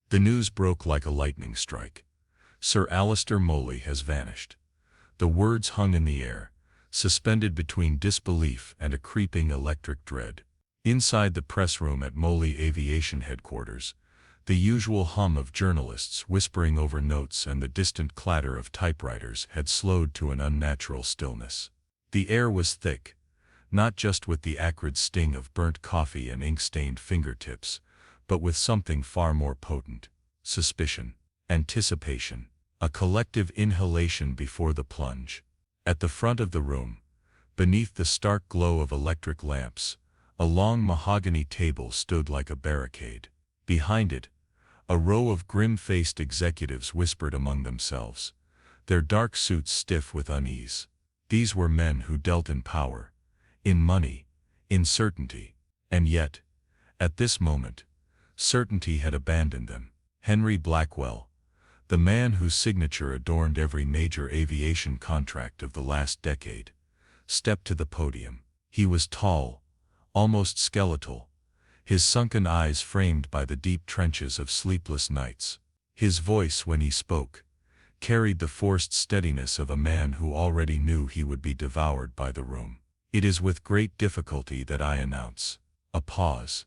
The news broke like a lightning strike. Sir Alistair Moley has vanished. The words hung in the air, suspended between disbelief and a creeping electric dread. Inside the press room at Moley Aviation Headquarters, the usual hum of journalists whispering over notes and the distant clatter of typewriters had slowed to an unnatural stillness. The air was thick, not just with the acrid sting of burnt coffee and ink-stained fingertips, but with something far more potent: suspicion, anticipation, a collective inhalation before the plunge. At the front of the room, beneath the stark glow of electric lamps, a long mahogany table stood like a barricade. Behind it, a row of grim-faced executives whispered among themselves, their dark suits stiff with unease. These were men who dealt in power, in money, in certainty. And yet, at this moment, certainty had abandoned them. Henry Blackwell, the man whose signature adorned every major aviation contract of the last decade, stepped to the podium. He was tall, almost skeletal, his sunken eyes framed by the deep trenches of sleepless nights. His voice, when he spoke, carried the forced steadiness of a man who already knew he would be devoured by the room. "It is with great difficulty that I announce." A pause.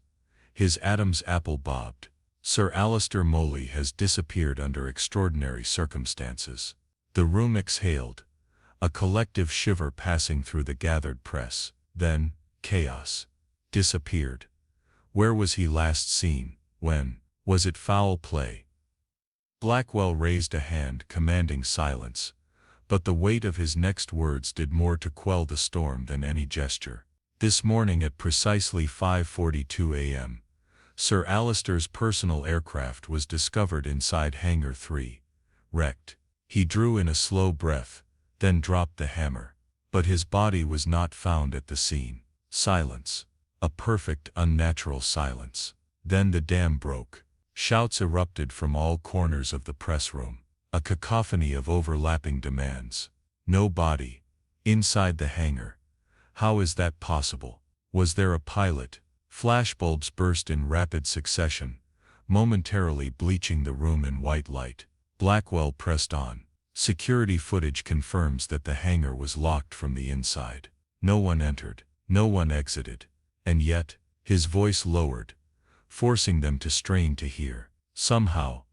His Adam's apple bobbed. "Sir Alistair Moley has disappeared under extraordinary circumstances." The room exhaled, a collective shiver passing through the gathered press. Then, chaos. Disappeared. Where was he last seen? When? Was it foul play? Blackwell raised a hand commanding silence, but the weight of his next words did more to quell the storm than any gesture. "This morning at precisely 5:42 a.m., Sir Alistair's personal aircraft was discovered inside Hangar 3, wrecked." He drew in a slow breath, then dropped the hammer. But his body was not found at the scene. Silence. A perfect, unnatural silence. Then the dam broke. Shouts erupted from all corners of the press room. A cacophony of overlapping demands. "No body. Inside the hangar. How is that possible? Was there a pilot?" Flashbulbs burst in rapid succession, momentarily bleaching the room in white light. Blackwell pressed on. "Security footage confirms that the hangar was locked from the inside. No one entered. No one exited. And yet," his voice lowered, forcing them to strain to hear, "somehow,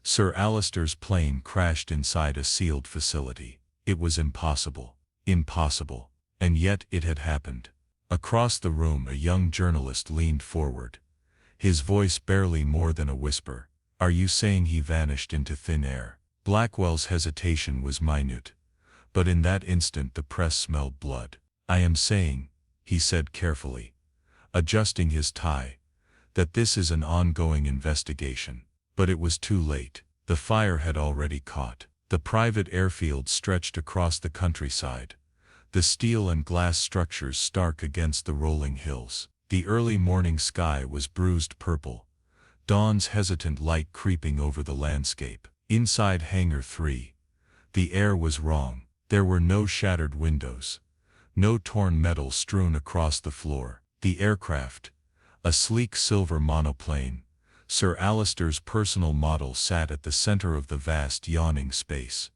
Sir Alistair's plane crashed inside a sealed facility. It was impossible. Impossible. And yet it had happened." Across the room a young journalist leaned forward, his voice barely more than a whisper. "Are you saying he vanished into thin air?" Blackwell's hesitation was minute, but in that instant the press smelled blood. "I am saying," he said carefully, adjusting his tie, "that this is an ongoing investigation." But it was too late. The fire had already caught. The private airfield stretched across the countryside, the steel and glass structures stark against the rolling hills. The early morning sky was bruised purple, dawn's hesitant light creeping over the landscape. Inside Hangar 3, the air was wrong. There were no shattered windows, no torn metal strewn across the floor. The aircraft, a sleek silver monoplane, Sir Alistair's personal model, sat at the center of the vast yawning space,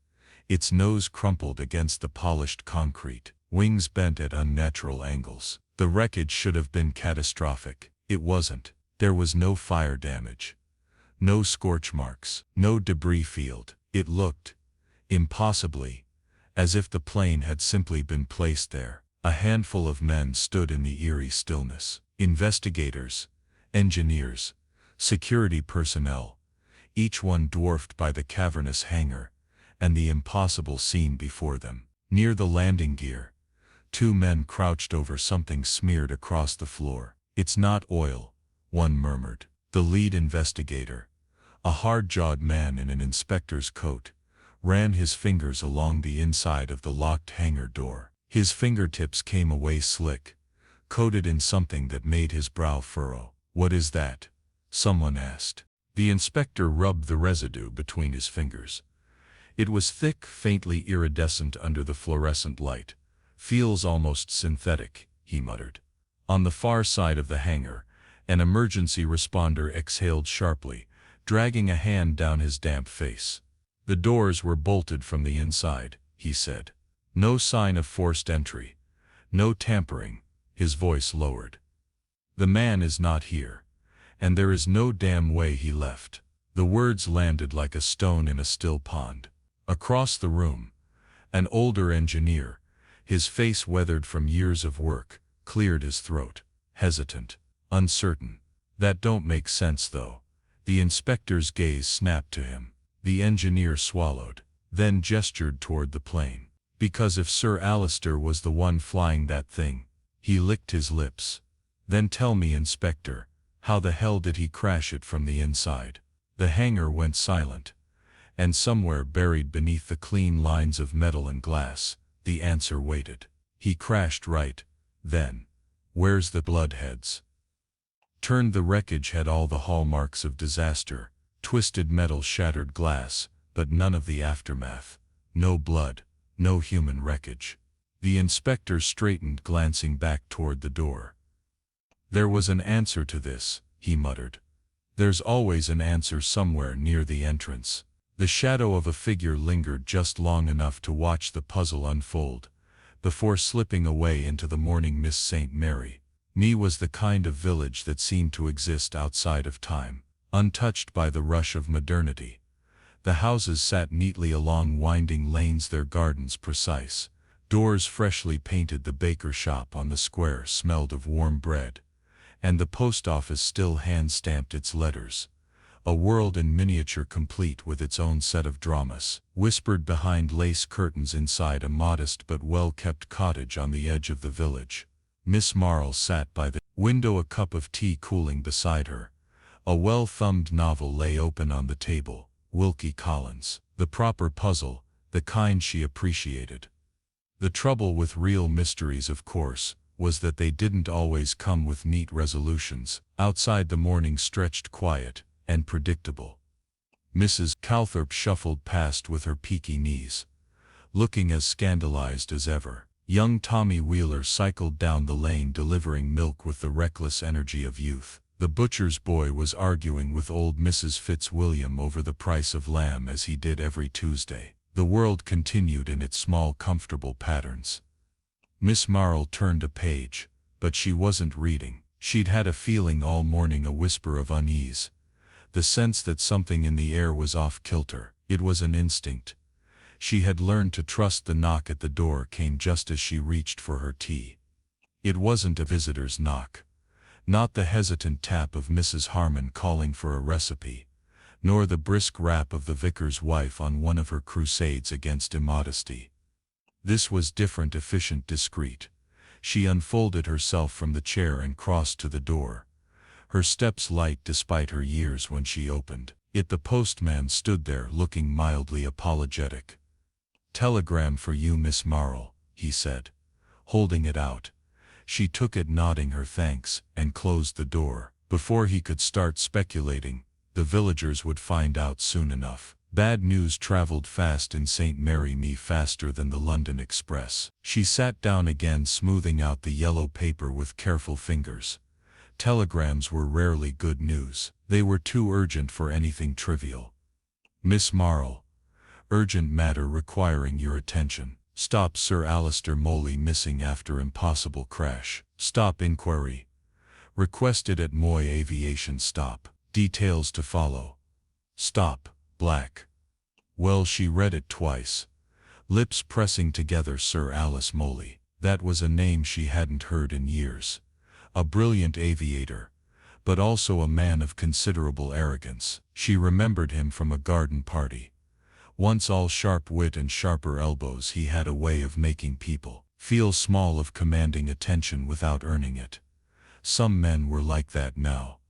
its nose crumpled against the polished concrete, wings bent at unnatural angles. The wreckage should have been catastrophic. It wasn't. There was no fire damage, no scorch marks, no debris field. It looked, impossibly, as if the plane had simply been placed there. A handful of men stood in the eerie stillness. Investigators, engineers, security personnel, each one dwarfed by the cavernous hangar and the impossible scene before them. Near the landing gear, two men crouched over something smeared across the floor. "It's not oil," one murmured. The lead investigator, a hard-jawed man in an inspector's coat, ran his fingers along the inside of the locked hangar door. His fingertips came away slick, coated in something that made his brow furrow. "What is that?" someone asked. The inspector rubbed the residue between his fingers. It was thick, faintly iridescent under the fluorescent light. "Feels almost synthetic," he muttered. On the far side of the hangar, an emergency responder exhaled sharply, dragging a hand down his damp face. "The doors were bolted from the inside," he said. "No sign of forced entry. No tampering." His voice lowered. "The man is not here. And there is no damn way he left." The words landed like a stone in a still pond. Across the room, an older engineer, his face weathered from years of work, cleared his throat, hesitant, uncertain. "That don't make sense, though." The inspector's gaze snapped to him. The engineer swallowed, then gestured toward the plane. "Because if Sir Alister was the one flying that thing," he licked his lips. "Then tell me, Inspector, how the hell did he crash it from the inside?" The hangar went silent, and somewhere buried beneath the clean lines of metal and glass, the answer waited. "He crashed right then. Where's the bloodheads?" Turned the wreckage had all the hallmarks of disaster, twisted metal, shattered glass, but none of the aftermath. No blood, no human wreckage. The inspector straightened, glancing back toward the door. "There was an answer to this," he muttered. "There's always an answer somewhere near the entrance." The shadow of a figure lingered just long enough to watch the puzzle unfold, before slipping away into the morning mist. St. Mary Me was the kind of village that seemed to exist outside of time, untouched by the rush of modernity. The houses sat neatly along winding lanes, their gardens precise, doors freshly painted. The baker shop on the square smelled of warm bread, and the post office still hand-stamped its letters. A world in miniature, complete with its own set of dramas, whispered behind lace curtains inside a modest but well-kept cottage on the edge of the village. Miss Marple sat by the window, a cup of tea cooling beside her. A well-thumbed novel lay open on the table, Wilkie Collins, the proper puzzle, the kind she appreciated. The trouble with real mysteries, of course, was that they didn't always come with neat resolutions. Outside, the morning stretched quiet and predictable. Mrs. Calthorpe shuffled past with her peaky knees, looking as scandalized as ever. Young Tommy Wheeler cycled down the lane, delivering milk with the reckless energy of youth. The butcher's boy was arguing with old Mrs. Fitzwilliam over the price of lamb, as he did every Tuesday. The world continued in its small, comfortable patterns. Miss Marple turned a page, but she wasn't reading. She'd had a feeling all morning, a whisper of unease, the sense that something in the air was off kilter. It was an instinct. She had learned to trust. The knock at the door came just as she reached for her tea. It wasn't a visitor's knock, not the hesitant tap of Mrs. Harmon calling for a recipe, nor the brisk rap of the vicar's wife on one of her crusades against immodesty. This was different, efficient, discreet. She unfolded herself from the chair and crossed to the door, her steps light despite her years. When she opened it, the postman stood there, looking mildly apologetic. "Telegram for you, Miss Marple," he said, holding it out. She took it, nodding her thanks, and closed the door. Before he could start speculating, the villagers would find out soon enough. Bad news traveled fast in St. Mary Me, faster than the London Express. She sat down again, smoothing out the yellow paper with careful fingers. Telegrams were rarely good news. They were too urgent for anything trivial. "Miss Marple, urgent matter requiring your attention. Stop, Sir Alister Mole missing after impossible crash. Stop inquiry requested at Moy Aviation. Stop. Details to follow. Stop. Black." Well, she read it twice, lips pressing together. Sir Alice Mole. That was a name she hadn't heard in years. A brilliant aviator, but also a man of considerable arrogance. She remembered him from a garden party. Once all sharp wit and sharper elbows, he had a way of making people feel small, of commanding attention without earning it. Some men were like that now.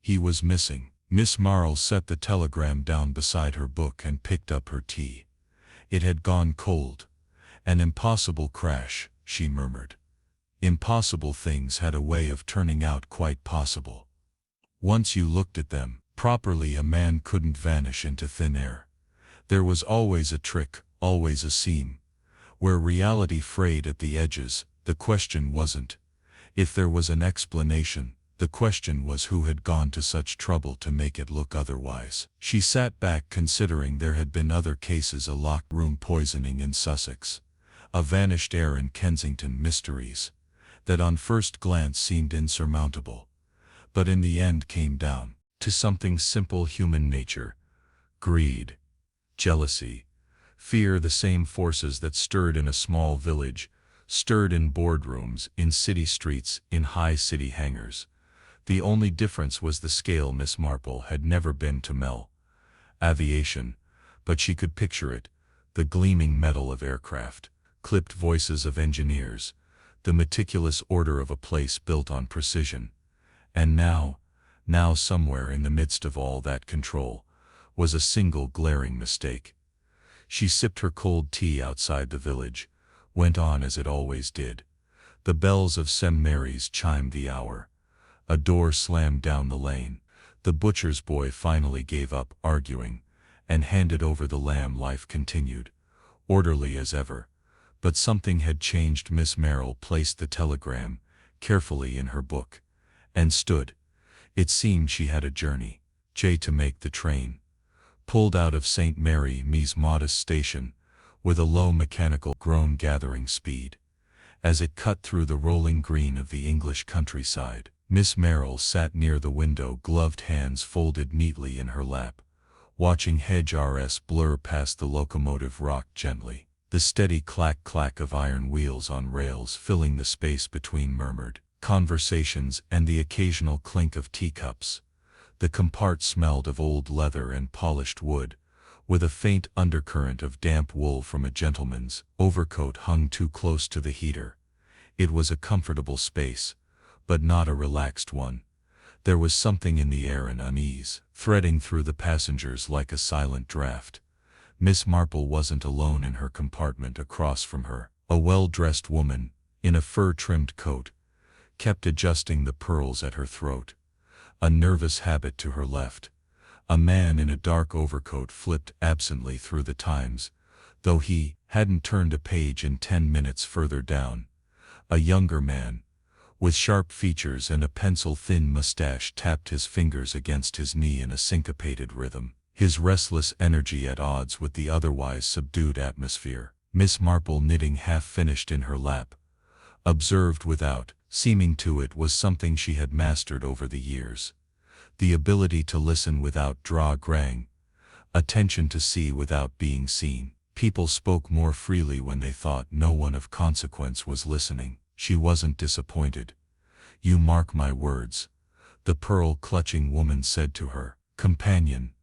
He was missing. Miss Marple set the telegram down beside her book and picked up her tea. It had gone cold. "An impossible crash," she murmured. Impossible things had a way of turning out quite possible. Once you looked at them properly, a man couldn't vanish into thin air. There was always a trick, always a seam, where reality frayed at the edges. The question wasn't if there was an explanation, The question was who had gone to such trouble to make it look otherwise. She sat back considering there had been other cases, a locked room poisoning in Sussex, a vanished heir in Kensington, mysteries that on first glance seemed insurmountable, but in the end came down to something simple: human nature, greed, jealousy, fear, the same forces that stirred in a small village, stirred in boardrooms, in city streets, in high city hangars. The only difference was the scale. Miss Marple had never been to aviation, but she could picture it: the gleaming metal of aircraft, clipped voices of engineers, the meticulous order of a place built on precision. And now somewhere in the midst of all that control, was a single glaring mistake. She sipped her cold tea outside the village, went on as it always did. The bells of St. Mary's chimed the hour. A door slammed down the lane. The butcher's boy finally gave up arguing and handed over the lamb. Life continued, orderly as ever. But something had changed. Miss Marple placed the telegram carefully in her book and stood. It seemed she had a journey to make. The train pulled out of St. Mary's modest station with a low mechanical groan gathering speed as it cut through the rolling green of the English countryside. Miss Marple sat near the window, gloved hands folded neatly in her lap, watching hedge blur past. The locomotive rocked gently, the steady clack-clack of iron wheels on rails filling the space between murmured conversations and the occasional clink of teacups. The compart smelled of old leather and polished wood, with a faint undercurrent of damp wool from a gentleman's overcoat hung too close to the heater. It was a comfortable space, but not a relaxed one. There was something in the air, an unease, threading through the passengers like a silent draft. Miss Marple wasn't alone in her compartment. Across from her, a well-dressed woman, in a fur-trimmed coat, kept adjusting the pearls at her throat, a nervous habit to her left. A man in a dark overcoat flipped absently through the Times, though he hadn't turned a page in 10 minutes. Further down, a younger man, with sharp features and a pencil-thin mustache, tapped his fingers against his knee in a syncopated rhythm, his restless energy at odds with the otherwise subdued atmosphere. Miss Marple, knitting half-finished in her lap, observed without seeming to. It was something she had mastered over the years: the ability to listen without grang, attention to see without being seen. People spoke more freely when they thought no one of consequence was listening. She wasn't disappointed. "You mark my words," the pearl-clutching woman said to her companion,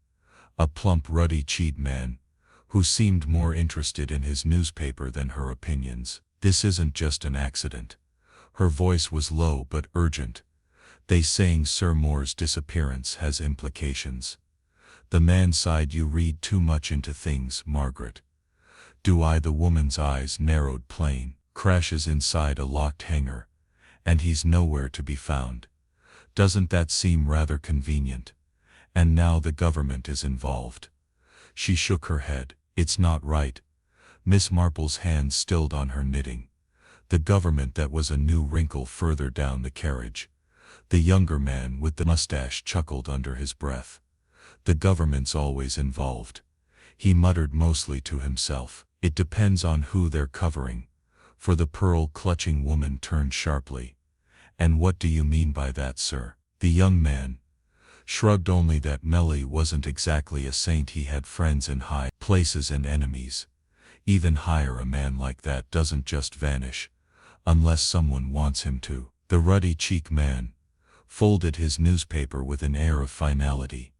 a plump, ruddy-cheeked man, who seemed more interested in his newspaper than her opinions. "This isn't just an accident." Her voice was low but urgent. "They saying Sir Moore's disappearance has implications." The man sighed. "You read too much into things, Margaret." "Do I?" The woman's eyes narrowed. "Plane crashes inside a locked hangar, and he's nowhere to be found. Doesn't that seem rather convenient? And now the government is involved." She shook her head. "It's not right." Miss Marple's hands stilled on her knitting. The government, that was a new wrinkle further down the carriage. The younger man with the mustache chuckled under his breath. "The government's always involved," he muttered mostly to himself. "It depends on who they're covering." For the pearl-clutching woman turned sharply. "And what do you mean by that, sir?" The young man shrugged. "Only that Melly wasn't exactly a saint. He had friends in high places and enemies. Even higher. A man like that doesn't just vanish, unless someone wants him to." The ruddy-cheeked man folded his newspaper with an air of finality.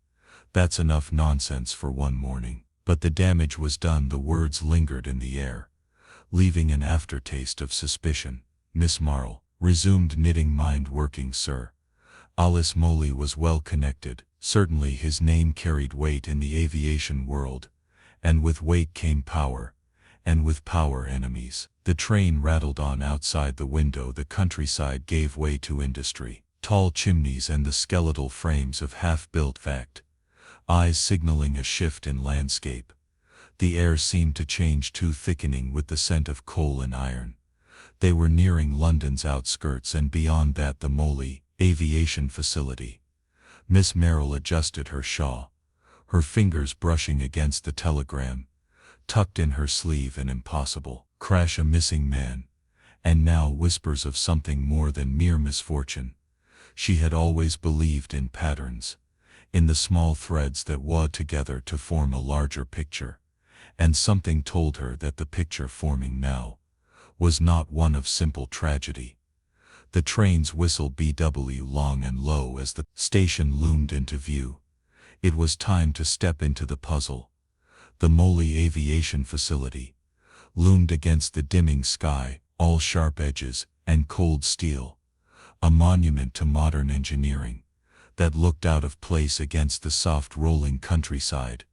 "That's enough nonsense for one morning." But the damage was done. The words lingered in the air, leaving an aftertaste of suspicion. Miss Marple resumed knitting. "Mind working, sir." Alice Moley was well connected. Certainly his name carried weight in the aviation world, and with weight came power, and with power enemies. The train rattled on. Outside the window the countryside gave way to industry. Tall chimneys and the skeletal frames of half-built fact eyes signaling a shift in landscape. The air seemed to change too, thickening with the scent of coal and iron. They were nearing London's outskirts, and beyond that the moly, Aviation facility. Miss Marple adjusted her shawl, her fingers brushing against the telegram, tucked in her sleeve. An impossible crash, a missing man, and now whispers of something more than mere misfortune. She had always believed in patterns, in the small threads that wove together to form a larger picture, and something told her that the picture forming now was not one of simple tragedy. The train's whistle BW long and low as the station loomed into view. It was time to step into the puzzle. The Moley Aviation Facility loomed against the dimming sky, all sharp edges and cold steel, a monument to modern engineering that looked out of place against the soft rolling countryside.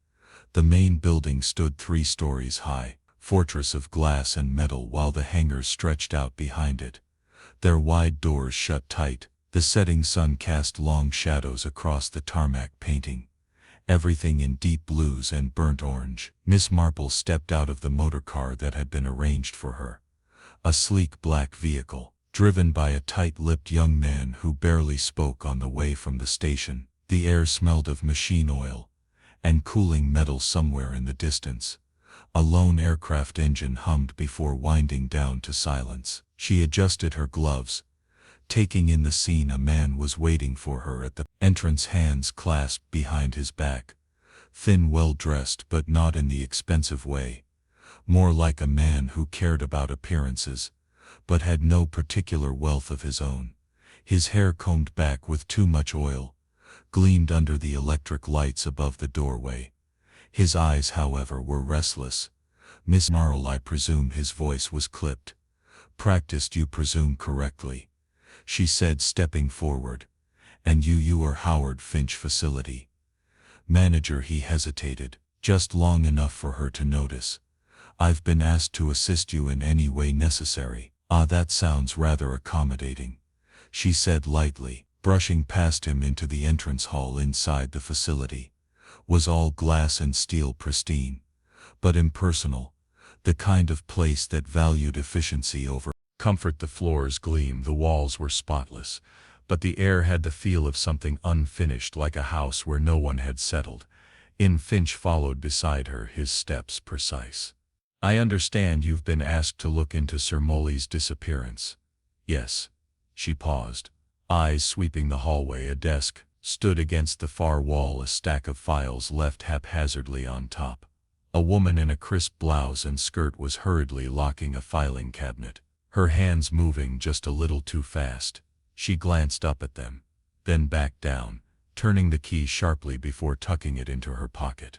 The main building stood 3 stories high, fortress of glass and metal, while the hangars stretched out behind it, their wide doors shut tight. The setting sun cast long shadows across the tarmac painting, everything in deep blues and burnt orange. Miss Marple stepped out of the motor car that had been arranged for her, a sleek black vehicle, driven by a tight-lipped young man who barely spoke on the way from the station. The air smelled of machine oil and cooling metal. Somewhere in the distance, a lone aircraft engine hummed before winding down to silence. She adjusted her gloves, taking in the scene. A man was waiting for her at the entrance, hands clasped behind his back, thin, well-dressed, but not in the expensive way, more like a man who cared about appearances, but had no particular wealth of his own. His hair, combed back with too much oil, gleamed under the electric lights above the doorway. His eyes, however, were restless. "Miss Marple, I presume." His voice was clipped. "Practiced, you presume correctly," she said, stepping forward. "And you are Howard Finch, facility manager." He hesitated, just long enough for her to notice. "I've been asked to assist you in any way necessary." "Ah, that sounds rather accommodating," she said lightly, brushing past him into the entrance hall. Inside, the facility was all glass and steel, pristine, but impersonal, the kind of place that valued efficiency over comfort. The floors gleamed, the walls were spotless, but the air had the feel of something unfinished, like a house where no one had settled. Finch followed beside her, his steps precise. "I understand you've been asked to look into Sir Moley's disappearance." "Yes." She paused, eyes sweeping the hallway. A desk stood against the far wall, a stack of files left haphazardly on top. A woman in a crisp blouse and skirt was hurriedly locking a filing cabinet, her hands moving just a little too fast. She glanced up at them, then back down, turning the key sharply before tucking it into her pocket.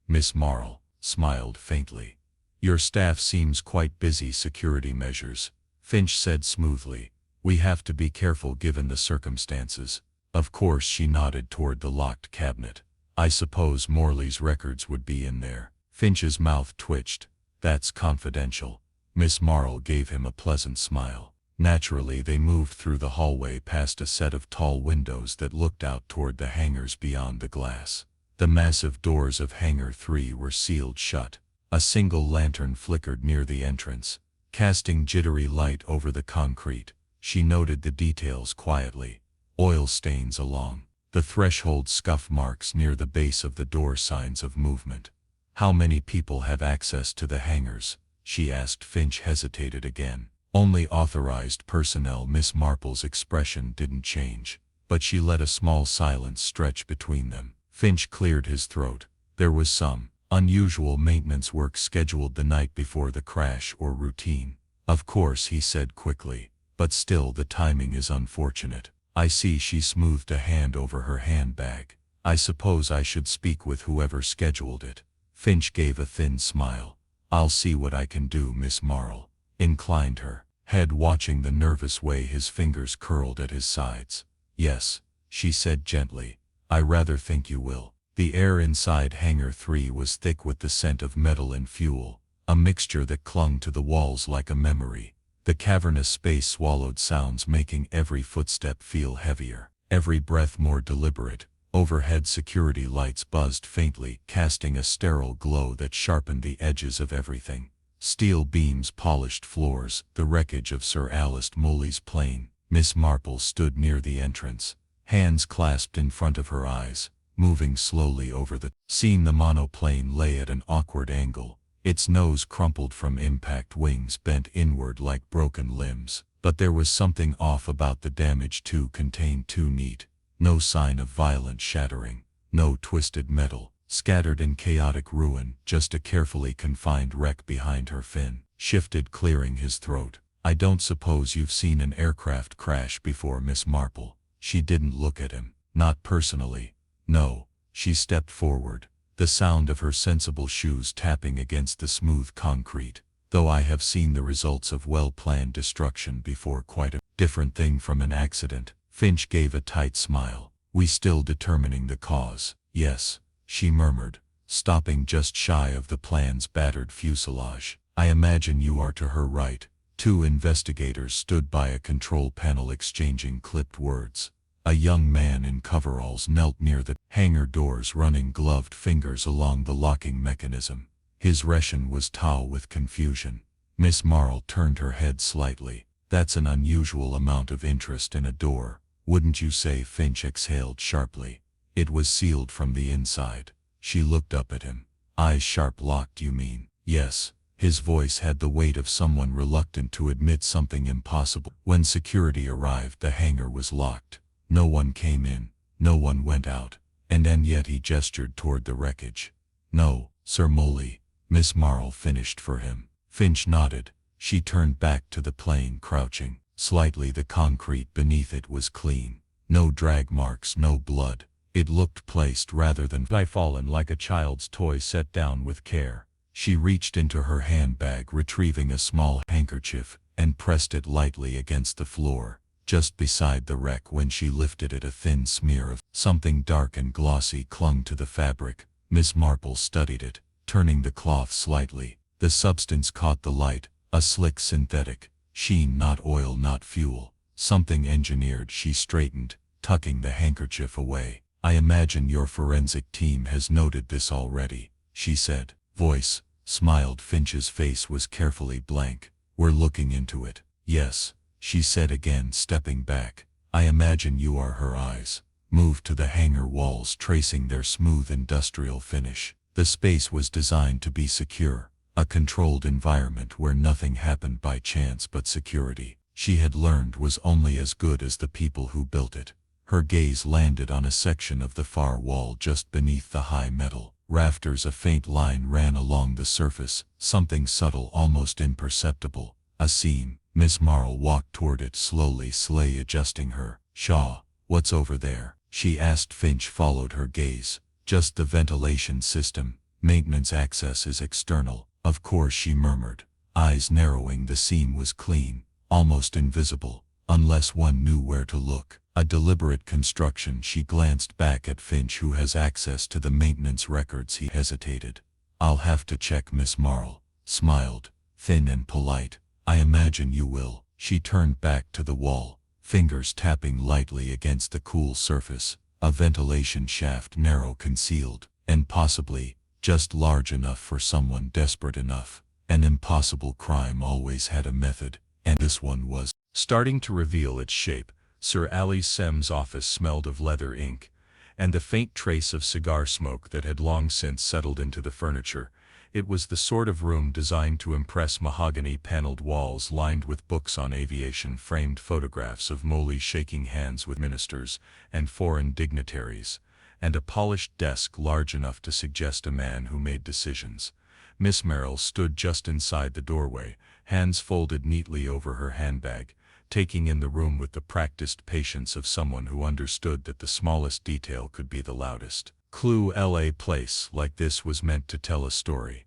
Miss Marple smiled faintly. "Your staff seems quite busy." "Security measures," Finch said smoothly. "We have to be careful given the circumstances." "Of course." She nodded toward the locked cabinet. "I suppose Morley's records would be in there." Finch's mouth twitched. "That's confidential." Miss Marple gave him a pleasant smile. Naturally, they moved through the hallway past a set of tall windows that looked out toward the hangars beyond the glass. The massive doors of Hangar 3 were sealed shut. A single lantern flickered near the entrance, casting jittery light over the concrete. She noted the details quietly: oil stains along the threshold, scuff marks near the base of the door, signs of movement. "How many people have access to the hangars?" she asked. Finch hesitated again. "Only authorized personnel." Miss Marple's expression didn't change, but she let a small silence stretch between them. Finch cleared his throat. "There was some unusual maintenance work scheduled the night before the crash, or routine." "Of course," he said quickly, "but still, the timing is unfortunate." "I see." She smoothed a hand over her handbag. "I suppose I should speak with whoever scheduled it." Finch gave a thin smile. "I'll see what I can do." Miss Marple inclined her head, watching the nervous way his fingers curled at his sides. "Yes," she said gently, "I rather think you will." The air inside Hangar 3 was thick with the scent of metal and fuel, a mixture that clung to the walls like a memory. The cavernous space swallowed sounds, making every footstep feel heavier, every breath more deliberate. Overhead security lights buzzed faintly, casting a sterile glow that sharpened the edges of everything. Steel beams polished floors, the wreckage of Sir Alister Moley's plane. Miss Marple stood near the entrance, hands clasped in front of her eyes, moving slowly over the scene. The monoplane lay at an awkward angle, its nose crumpled from impact, wings bent inward like broken limbs. But there was something off about the damage too contained, too neat. No sign of violent shattering, no twisted metal, scattered in chaotic ruin, just a carefully confined wreck behind her. Fin shifted, clearing his throat. I don't suppose you've seen an aircraft crash before, Miss Marple. She didn't look at him. Not personally. No. She stepped forward, the sound of her sensible shoes tapping against the smooth concrete. Though I have seen the results of well-planned destruction before, quite a different thing from an accident. Finch gave a tight smile. We still determining the cause. Yes, she murmured, stopping just shy of the plane's battered fuselage. I imagine you are to her right. Two investigators stood by a control panel exchanging clipped words. A young man in coveralls knelt near the hangar doors, running gloved fingers along the locking mechanism. His Russian was tau with confusion. Miss Marple turned her head slightly. That's an unusual amount of interest in a door, wouldn't you say? Finch exhaled sharply. It was sealed from the inside. She looked up at him. Eyes sharp. Locked, you mean? Yes. His voice had the weight of someone reluctant to admit something impossible. When security arrived, the hangar was locked. No one came in, no one went out, and yet he gestured toward the wreckage. No, Sir Moley, Miss Marple finished for him. Finch nodded. She turned back to the plane, crouching slightly. The concrete beneath it was clean. No drag marks, no blood. It looked placed rather than fallen, like a child's toy set down with care. She reached into her handbag, retrieving a small handkerchief, and pressed it lightly against the floor, just beside the wreck. When she lifted it, a thin smear of something dark and glossy clung to the fabric. Miss Marple studied it, turning the cloth slightly. The substance caught the light, a slick synthetic sheen, not oil, not fuel, something engineered. She straightened, tucking the handkerchief away. I imagine your forensic team has noted this already, she said. Voice smiled. Finch's face was carefully blank. We're looking into it. Yes, she said again, stepping back. I imagine you are. Her eyes moved to the hangar walls, tracing their smooth industrial finish. The space was designed to be secure, a controlled environment where nothing happened by chance. But security, she had learned, was only as good as the people who built it. Her gaze landed on a section of the far wall just beneath the high metal rafters. A faint line ran along the surface, something subtle, almost imperceptible. A seam. Miss Marple walked toward it slowly, adjusting her shawl. What's over there? She asked. Finch followed her gaze. Just the ventilation system. Maintenance access is external. Of course, she murmured, eyes narrowing. The seam was clean, almost invisible, unless one knew where to look. A deliberate construction. She glanced back at Finch, who has access to the maintenance records. He hesitated. I'll have to check. Miss Marple smiled, thin and polite. I imagine you will. She turned back to the wall, fingers tapping lightly against the cool surface. A ventilation shaft, narrow, concealed, and possibly just large enough for someone desperate enough. An impossible crime always had a method, and this one was starting to reveal its shape. Sir Alice Sem's office smelled of leather ink, and the faint trace of cigar smoke that had long since settled into the furniture. It was the sort of room designed to impress. Mahogany-paneled walls lined with books on aviation, framed photographs of Moley shaking hands with ministers and foreign dignitaries, and a polished desk large enough to suggest a man who made decisions. Miss Marple stood just inside the doorway, hands folded neatly over her handbag, taking in the room with the practiced patience of someone who understood that the smallest detail could be the loudest clue. A place like this was meant to tell a story.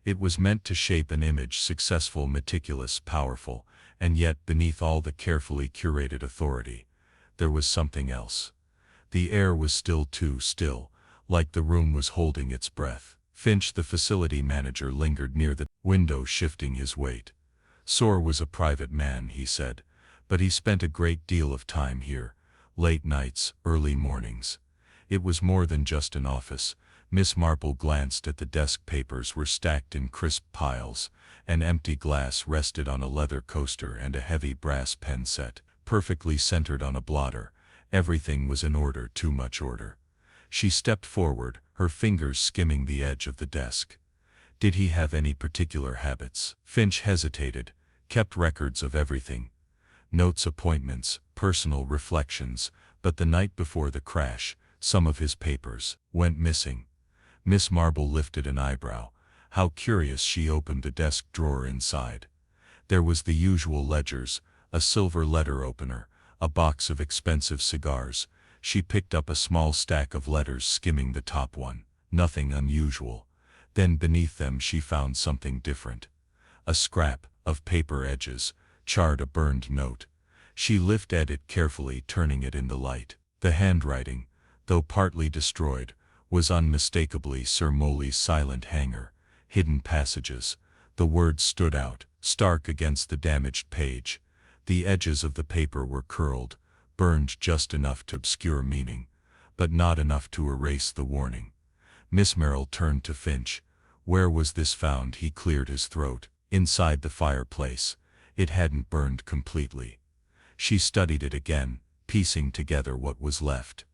It was meant to shape an image, successful, meticulous, powerful, and yet beneath all the carefully curated authority, there was something else. The air was still, too still, like the room was holding its breath. Finch, the facility manager, lingered near the window, shifting his weight. Soar was a private man, he said, but he spent a great deal of time here, late nights, early mornings. It was more than just an office. Miss Marple glanced at the desk. Papers were stacked in crisp piles. An empty glass rested on a leather coaster, and a heavy brass pen set perfectly centered on a blotter. Everything was in order, too much order. She stepped forward, her fingers skimming the edge of the desk. Did he have any particular habits? Finch hesitated, kept records of everything. Notes, appointments, personal reflections, but the night before the crash, some of his papers went missing. Miss Marple lifted an eyebrow. How curious. She opened the desk drawer inside. There was the usual ledgers, a silver letter opener, a box of expensive cigars. She picked up a small stack of letters, skimming the top one. Nothing unusual. Then beneath them she found something different. A scrap of paper, edges charred, a burned note. She lifted it carefully, turning it in the light. The handwriting, though partly destroyed, was unmistakably Sir Molly's silent Hangar. Hidden passages. The words stood out, stark against the damaged page. The edges of the paper were curled, burned just enough to obscure meaning, but not enough to erase the warning. Miss Marple turned to Finch. Where was this found? He cleared his throat. Inside the fireplace. It hadn't burned completely. She studied it again, piecing together what was left.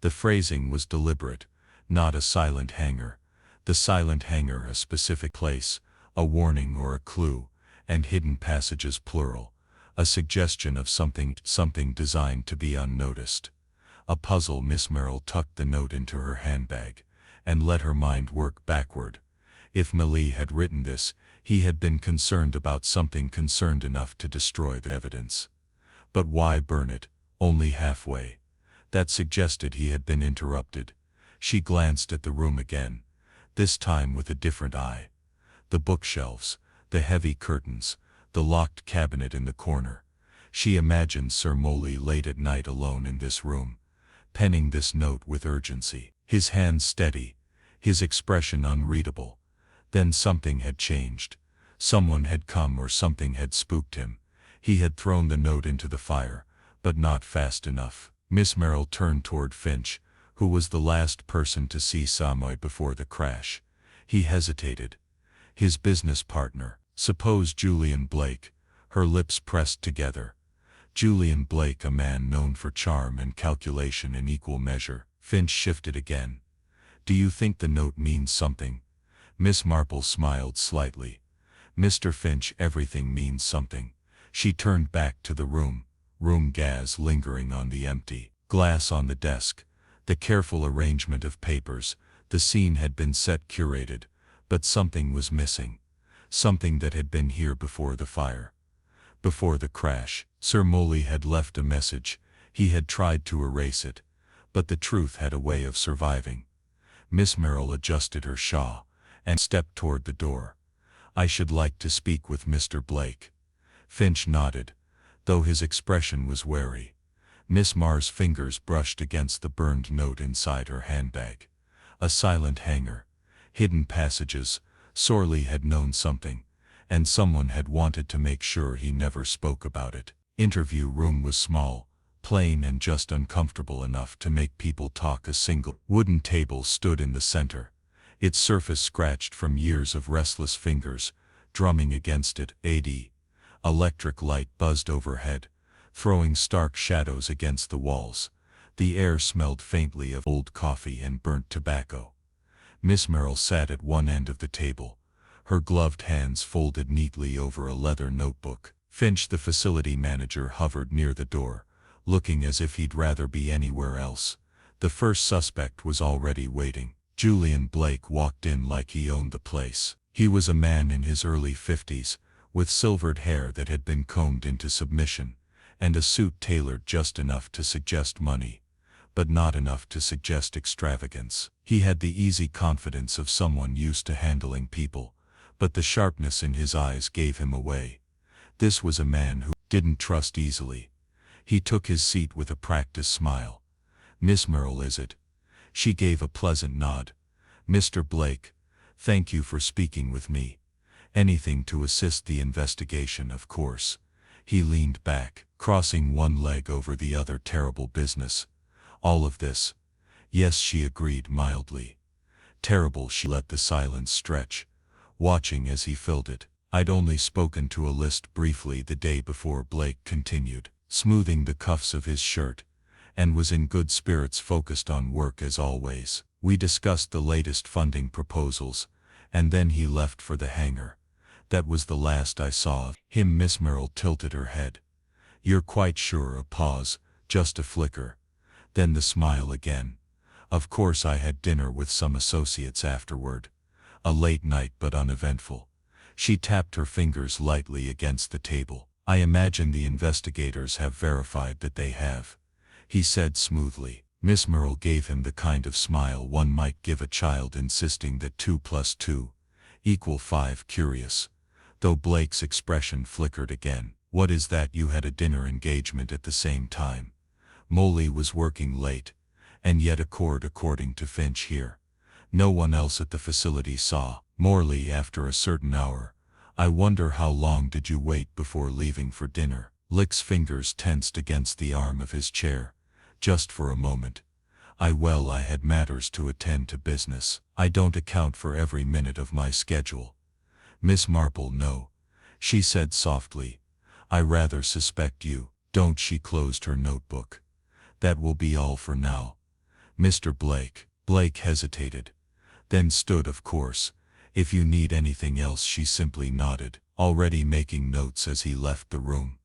The phrasing was deliberate, not a silent hanger. The silent hanger, a specific place, a warning or a clue, and hidden passages, plural. A suggestion of something designed to be unnoticed. A puzzle. Miss Marple tucked the note into her handbag, and let her mind work backward. If Millie had written this, he had been concerned about something, concerned enough to destroy the evidence. But why burn it, only halfway? That suggested he had been interrupted. She glanced at the room again, this time with a different eye. The bookshelves, the heavy curtains, the locked cabinet in the corner. She imagined Sir Molly late at night alone in this room, penning this note with urgency, his hands steady, his expression unreadable. Then something had changed. Someone had come, or something had spooked him. He had thrown the note into the fire, but not fast enough. Miss Marple turned toward Finch, who was the last person to see Samoy before the crash. He hesitated. His business partner, suppose Julian Blake. Her lips pressed together. Julian Blake, a man known for charm and calculation in equal measure. Finch shifted again. Do you think the note means something? Miss Marple smiled slightly. Mr. Finch, everything means something. She turned back to the room gas lingering on the empty glass on the desk, the careful arrangement of papers. The scene had been set, curated, but something was missing. Something that had been here before the fire. Before the crash, Sir Molly had left a message. He had tried to erase it, but the truth had a way of surviving. Miss Marple adjusted her shawl and stepped toward the door. I should like to speak with Mr. Blake. Finch nodded, though his expression was wary. Miss Mar's fingers brushed against the burned note inside her handbag. A silent hanger. Hidden passages. Sorley had known something, and someone had wanted to make sure he never spoke about it. Interview room was small, plain, and just uncomfortable enough to make people talk. A single wooden table stood in the center, its surface scratched from years of restless fingers, drumming against it. Electric light buzzed overhead, throwing stark shadows against the walls. The air smelled faintly of old coffee and burnt tobacco. Miss Marple sat at one end of the table, her gloved hands folded neatly over a leather notebook. Finch, the facility manager, hovered near the door, looking as if he'd rather be anywhere else. The first suspect was already waiting. Julian Blake walked in like he owned the place. He was a man in his early 50s, with silvered hair that had been combed into submission, and a suit tailored just enough to suggest money, but not enough to suggest extravagance. He had the easy confidence of someone used to handling people, but the sharpness in his eyes gave him away. This was a man who didn't trust easily. He took his seat with a practiced smile. Miss Marple, is it? She gave a pleasant nod. Mr. Blake, thank you for speaking with me. Anything to assist the investigation, of course. He leaned back, crossing one leg over the other. Terrible business. All of this. Yes, she agreed mildly. Terrible. She let the silence stretch, watching as he filled it. I'd only spoken to a list briefly the day before. Blake continued. smoothing the cuffs of his shirt, and was in good spirits, focused on work as always. We discussed the latest funding proposals, and then he left for the hangar. That was the last I saw of him. Miss Marple tilted her head. You're quite sure? A pause, just a flicker. Then the smile again. Of course I had dinner with some associates afterward. A late night but uneventful. She tapped her fingers lightly against the table. I imagine the investigators have verified that they have, he said smoothly. Miss Marple gave him the kind of smile one might give a child insisting that 2 + 2 = 5. Curious, though Blake's expression flickered again. What is that? You had a dinner engagement at the same time. Molly was working late, and yet according to Finch here, no one else at the facility saw Morley after a certain hour. I wonder how long did you wait before leaving for dinner? Lick's fingers tensed against the arm of his chair. Just for a moment. I had matters to attend to. Business. I don't account for every minute of my schedule. Miss Marple, no, she said softly. I rather suspect you, don't. She closed her notebook. That will be all for now. Mr. Blake. Blake hesitated, then stood. Of course, if you need anything else. She simply nodded, already making notes as he left the room.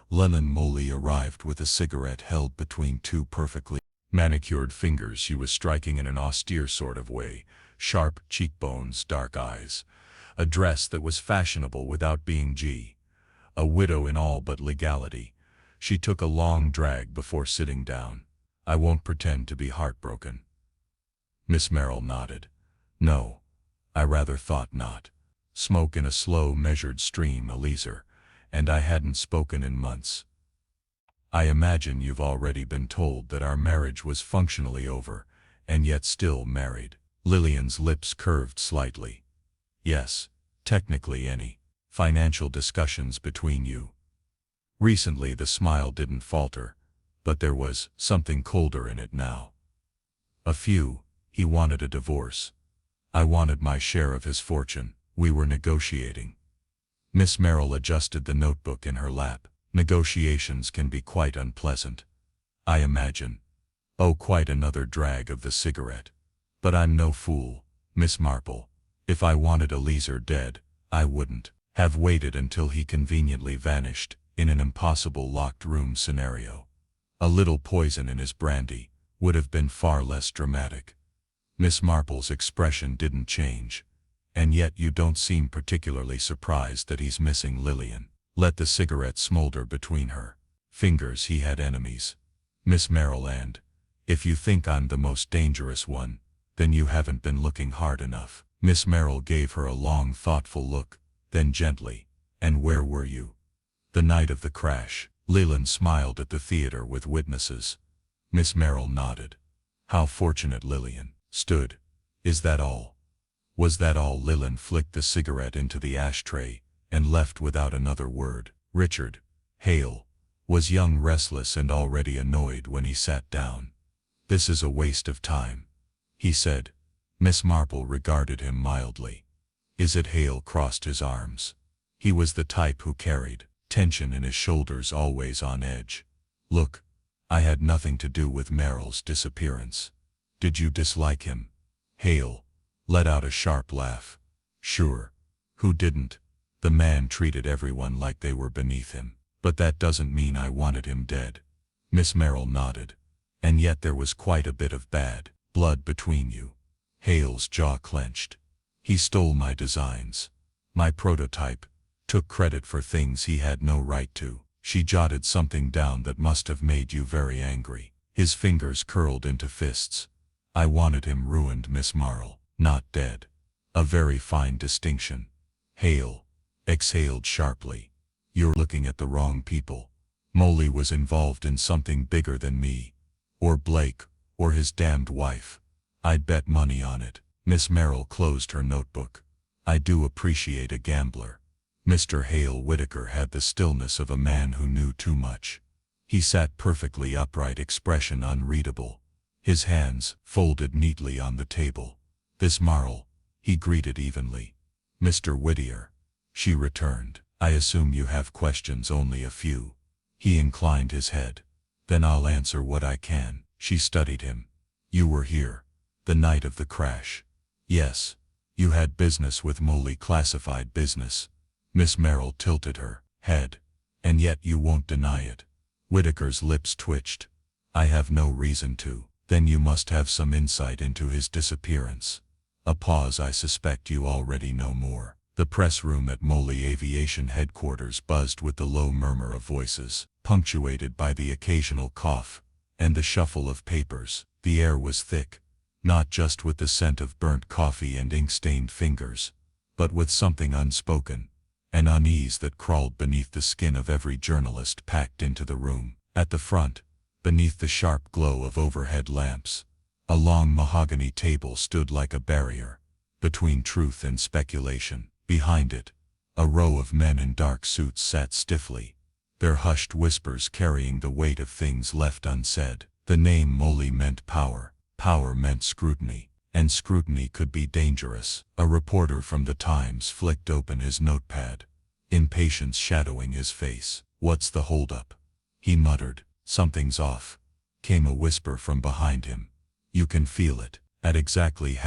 Molly arrived with a cigarette held between two perfectly manicured fingers. She was striking in an austere sort of way, sharp cheekbones, dark eyes, a dress that was fashionable without being a widow in all but legality. She took a long drag before sitting down. I won't pretend to be heartbroken. Miss Marple nodded. No, I rather thought not. Smoke in a slow, measured stream, Eliezer, and I hadn't spoken in months. I imagine you've already been told that our marriage was functionally over, and yet still married. Lillian's lips curved slightly. Yes, technically. Any financial discussions between you? Recently. The smile didn't falter, but there was something colder in it now. A few. He wanted a divorce. I wanted my share of his fortune. We were negotiating. Miss Marple adjusted the notebook in her lap. Negotiations can be quite unpleasant, I imagine. Oh, quite another drag of the cigarette. But I'm no fool, Miss Marple. If I wanted Eliezer dead, I wouldn't have waited until he conveniently vanished in an impossible locked room scenario. A little poison in his brandy would have been far less dramatic. Miss Marple's expression didn't change. And yet you don't seem particularly surprised that he's missing. Lillian let the cigarette smolder between her fingers. He had enemies, Miss Marple, and if you think I'm the most dangerous one, then you haven't been looking hard enough. Miss Marple gave her a long, thoughtful look, then gently, and where were you? The night of the crash. Leland smiled at the theater with witnesses. Miss Marple nodded. How fortunate. Lillian stood. Is that all? Was that all? Leland flicked the cigarette into the ashtray and left without another word. Richard Hale was young, restless, and already annoyed when he sat down. This is a waste of time, he said. Miss Marple regarded him mildly. Is it? Hale crossed his arms. He was the type who carried tension in his shoulders, always on edge. Look, I had nothing to do with Merrill's disappearance. Did you dislike him? Hale let out a sharp laugh. Sure. Who didn't? The man treated everyone like they were beneath him. But that doesn't mean I wanted him dead. Miss Marple nodded. And yet there was quite a bit of bad blood between you. Hale's jaw clenched. He stole my designs, my prototype, took credit for things he had no right to. She jotted something down that must have made you very angry. His fingers curled into fists. I wanted him ruined, Miss Marple, not dead. A very fine distinction. Hale exhaled sharply. You're looking at the wrong people. Molly was involved in something bigger than me, or Blake, or his damned wife. I'd bet money on it. Miss Marple closed her notebook. I do appreciate a gambler. Mr. Hale Whitaker had the stillness of a man who knew too much. He sat perfectly upright, expression unreadable. His hands folded neatly on the table. This Marple, he greeted evenly. Mr. Whittier, she returned. I assume you have questions. Only a few. He inclined his head. Then I'll answer what I can. She studied him. You were here. The night of the crash. Yes. You had business with Molly, classified business. Miss Merrill tilted her head. And yet you won't deny it. Whitaker's lips twitched. I have no reason to. Then you must have some insight into his disappearance. A pause. I suspect you already know more. The press room at Molly Aviation headquarters buzzed with the low murmur of voices, punctuated by the occasional cough, and the shuffle of papers. The air was thick, not just with the scent of burnt coffee and ink-stained fingers, but with something unspoken, an unease that crawled beneath the skin of every journalist packed into the room. At the front, beneath the sharp glow of overhead lamps, a long mahogany table stood like a barrier between truth and speculation. Behind it, a row of men in dark suits sat stiffly, their hushed whispers carrying the weight of things left unsaid. The name Molly meant power, power meant scrutiny, and scrutiny could be dangerous. A reporter from the Times flicked open his notepad, impatience shadowing his face. What's the holdup? He muttered. Something's off, came a whisper from behind him. You can feel it. At exactly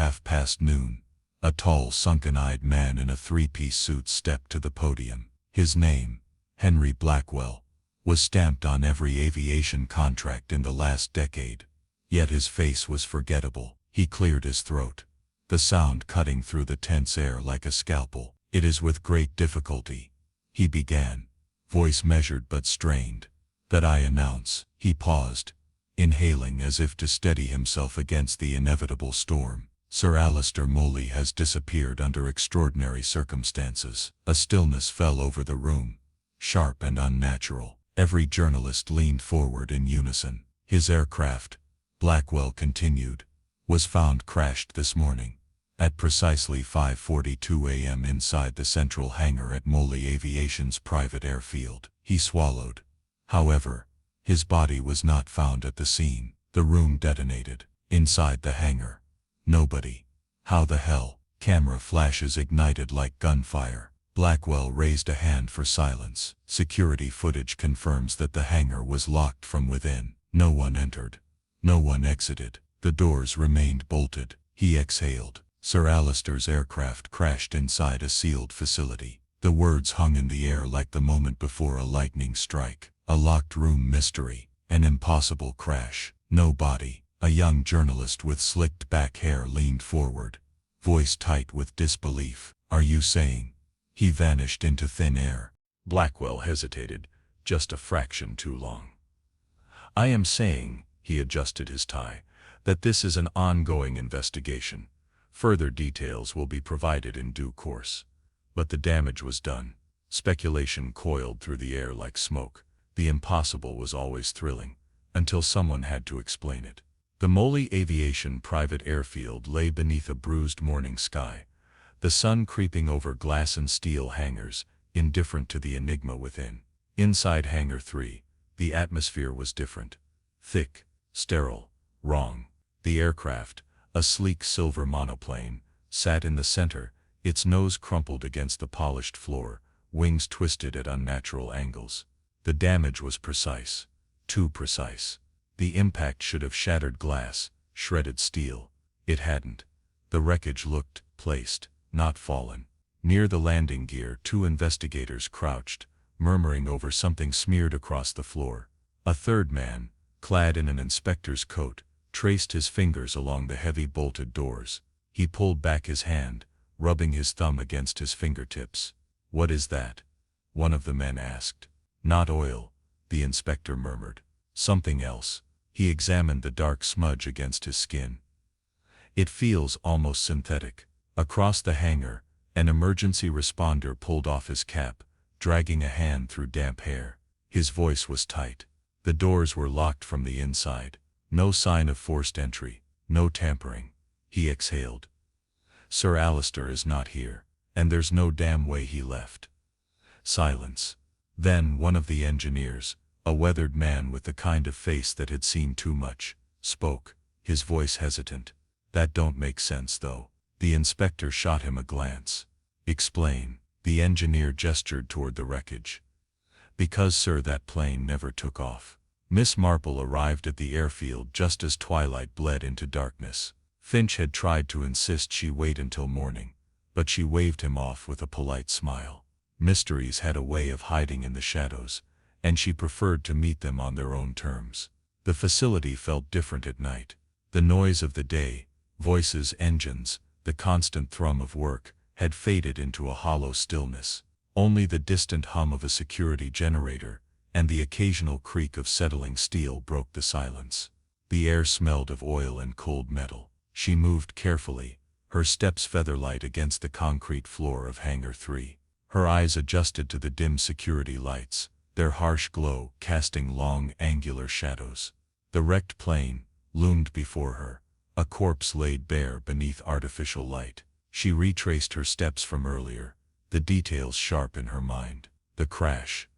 noon, a tall, sunken-eyed man in a three-piece suit stepped to the podium. His name, Henry Blackwell, was stamped on every aviation contract in the last decade. Yet his face was forgettable. He cleared his throat, the sound cutting through the tense air like a scalpel. It is with great difficulty, he began, voice measured but strained, that I announce. He paused, inhaling as if to steady himself against the inevitable storm. Sir Alister Molly has disappeared under extraordinary circumstances. A stillness fell over the room, sharp and unnatural. Every journalist leaned forward in unison. His aircraft, Blackwell continued, was found crashed this morning, at precisely 5:42 a.m. inside the central hangar at Molly Aviation's private airfield. He swallowed. However, his body was not found at the scene. The room detonated. Inside the hangar, nobody. How the hell? Camera flashes ignited like gunfire. Blackwell raised a hand for silence. Security footage confirms that the hangar was locked from within. No one entered. No one exited. The doors remained bolted. He exhaled. Sir Alister's aircraft crashed inside a sealed facility. The words hung in the air like the moment before a lightning strike. A locked room mystery. An impossible crash. No body. A young journalist with slicked back hair leaned forward, voice tight with disbelief. Are you saying? He vanished into thin air. Blackwell hesitated, just a fraction too long. I am saying, he adjusted his tie, that this is an ongoing investigation. Further details will be provided in due course. But the damage was done. Speculation coiled through the air like smoke. The impossible was always thrilling, until someone had to explain it. The Molly Aviation private airfield lay beneath a bruised morning sky, the sun creeping over glass and steel hangars, indifferent to the enigma within. Inside Hangar 3, the atmosphere was different. Thick, sterile, wrong. The aircraft, a sleek silver monoplane, sat in the center, its nose crumpled against the polished floor, wings twisted at unnatural angles. The damage was precise, too precise. The impact should have shattered glass, shredded steel. It hadn't. The wreckage looked placed, not fallen. Near the landing gear, two investigators crouched, murmuring over something smeared across the floor. A third man, clad in an inspector's coat, traced his fingers along the heavy bolted doors. He pulled back his hand, rubbing his thumb against his fingertips. What is that? One of the men asked. Not oil, the inspector murmured. Something else. He examined the dark smudge against his skin. It feels almost synthetic. Across the hangar, an emergency responder pulled off his cap, dragging a hand through damp hair. His voice was tight. The doors were locked from the inside. No sign of forced entry, no tampering. He exhaled. Sir Alister is not here, and there's no damn way he left. Silence. Then one of the engineers, a weathered man with the kind of face that had seen too much, spoke, his voice hesitant. That don't make sense though. The inspector shot him a glance. Explain. The engineer gestured toward the wreckage. Because, sir, that plane never took off. Miss Marple arrived at the airfield just as twilight bled into darkness. Finch had tried to insist she wait until morning, but she waved him off with a polite smile. Mysteries had a way of hiding in the shadows, and she preferred to meet them on their own terms. The facility felt different at night. The noise of the day, voices, engines, the constant thrum of work, had faded into a hollow stillness. Only the distant hum of a security generator and the occasional creak of settling steel broke the silence. The air smelled of oil and cold metal. She moved carefully, her steps featherlight against the concrete floor of Hangar 3. Her eyes adjusted to the dim security lights, their harsh glow casting long, angular shadows. The wrecked plane loomed before her, a corpse laid bare beneath artificial light. She retraced her steps from earlier, the details sharp in her mind. The crash,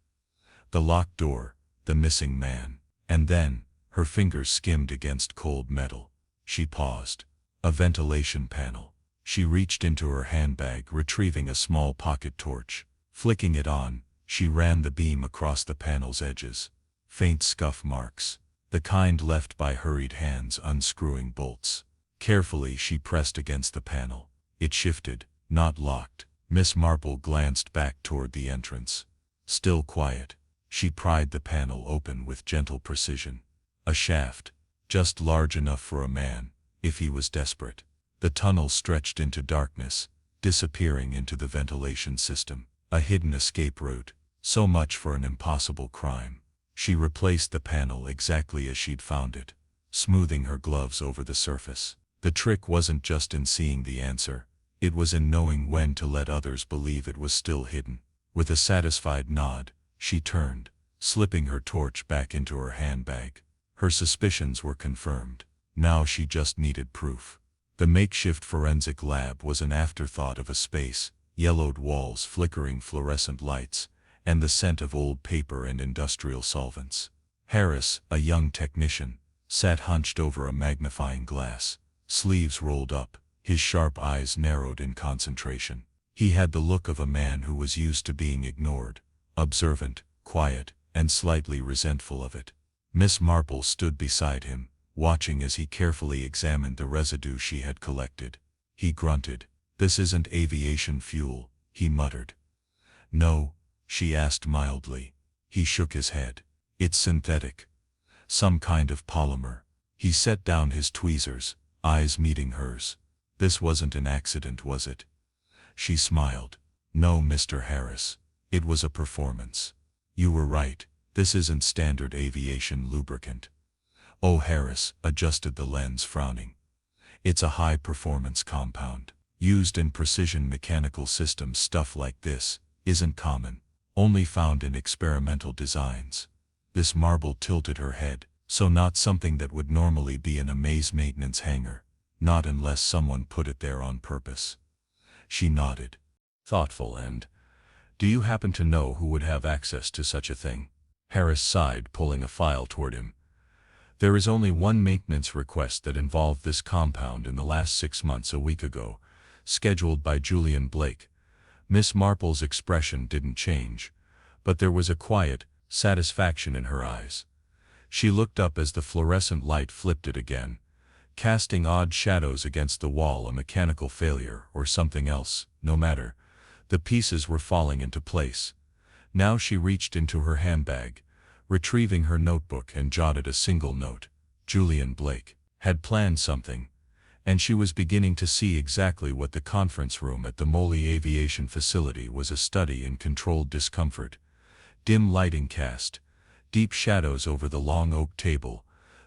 the locked door, the missing man. And then, her fingers skimmed against cold metal. She paused. A ventilation panel. She reached into her handbag, retrieving a small pocket torch. Flicking it on, she ran the beam across the panel's edges. Faint scuff marks, the kind left by hurried hands unscrewing bolts. Carefully she pressed against the panel. It shifted, not locked. Miss Marple glanced back toward the entrance. Still quiet. She pried the panel open with gentle precision. A shaft, just large enough for a man, if he was desperate. The tunnel stretched into darkness, disappearing into the ventilation system. A hidden escape route. So much for an impossible crime. She replaced the panel exactly as she'd found it, smoothing her gloves over the surface. The trick wasn't just in seeing the answer. It was in knowing when to let others believe it was still hidden. With a satisfied nod, she turned, slipping her torch back into her handbag. Her suspicions were confirmed. Now she just needed proof. The makeshift forensic lab was an afterthought of a space, yellowed walls, flickering fluorescent lights, and the scent of old paper and industrial solvents. Harris, a young technician, sat hunched over a magnifying glass, sleeves rolled up, his sharp eyes narrowed in concentration. He had the look of a man who was used to being ignored, observant, quiet, and slightly resentful of it. Miss Marple stood beside him, watching as he carefully examined the residue she had collected. He grunted. "This isn't aviation fuel," he muttered. "No?" she asked mildly. He shook his head. "It's synthetic. Some kind of polymer." He set down his tweezers, eyes meeting hers. "This wasn't an accident, was it?" She smiled. "No, Mr. Harris. It was a performance. You were right, this isn't standard aviation lubricant." Oh, Harris adjusted the lens, frowning. "It's a high-performance compound. Used in precision mechanical systems. Stuff like this isn't common, only found in experimental designs." Miss Marple tilted her head. "So not something that would normally be in a maze maintenance hangar. Not unless someone put it there on purpose." She nodded. "Thoughtful. And do you happen to know who would have access to such a thing?" Harris sighed, pulling a file toward him. "There is only one maintenance request that involved this compound in the last 6 months. A week ago, scheduled by Julian Blake." Miss Marple's expression didn't change, but there was a quiet satisfaction in her eyes. She looked up as the fluorescent light flipped it again, casting odd shadows against the wall. A mechanical failure or something else, no matter. The pieces were falling into place. Now she reached into her handbag, retrieving her notebook, and jotted a single note. Julian Blake had planned something, and she was beginning to see exactly what the conference room at the Moley Aviation Facility was: a study in controlled discomfort. Dim lighting cast deep shadows over the long oak table.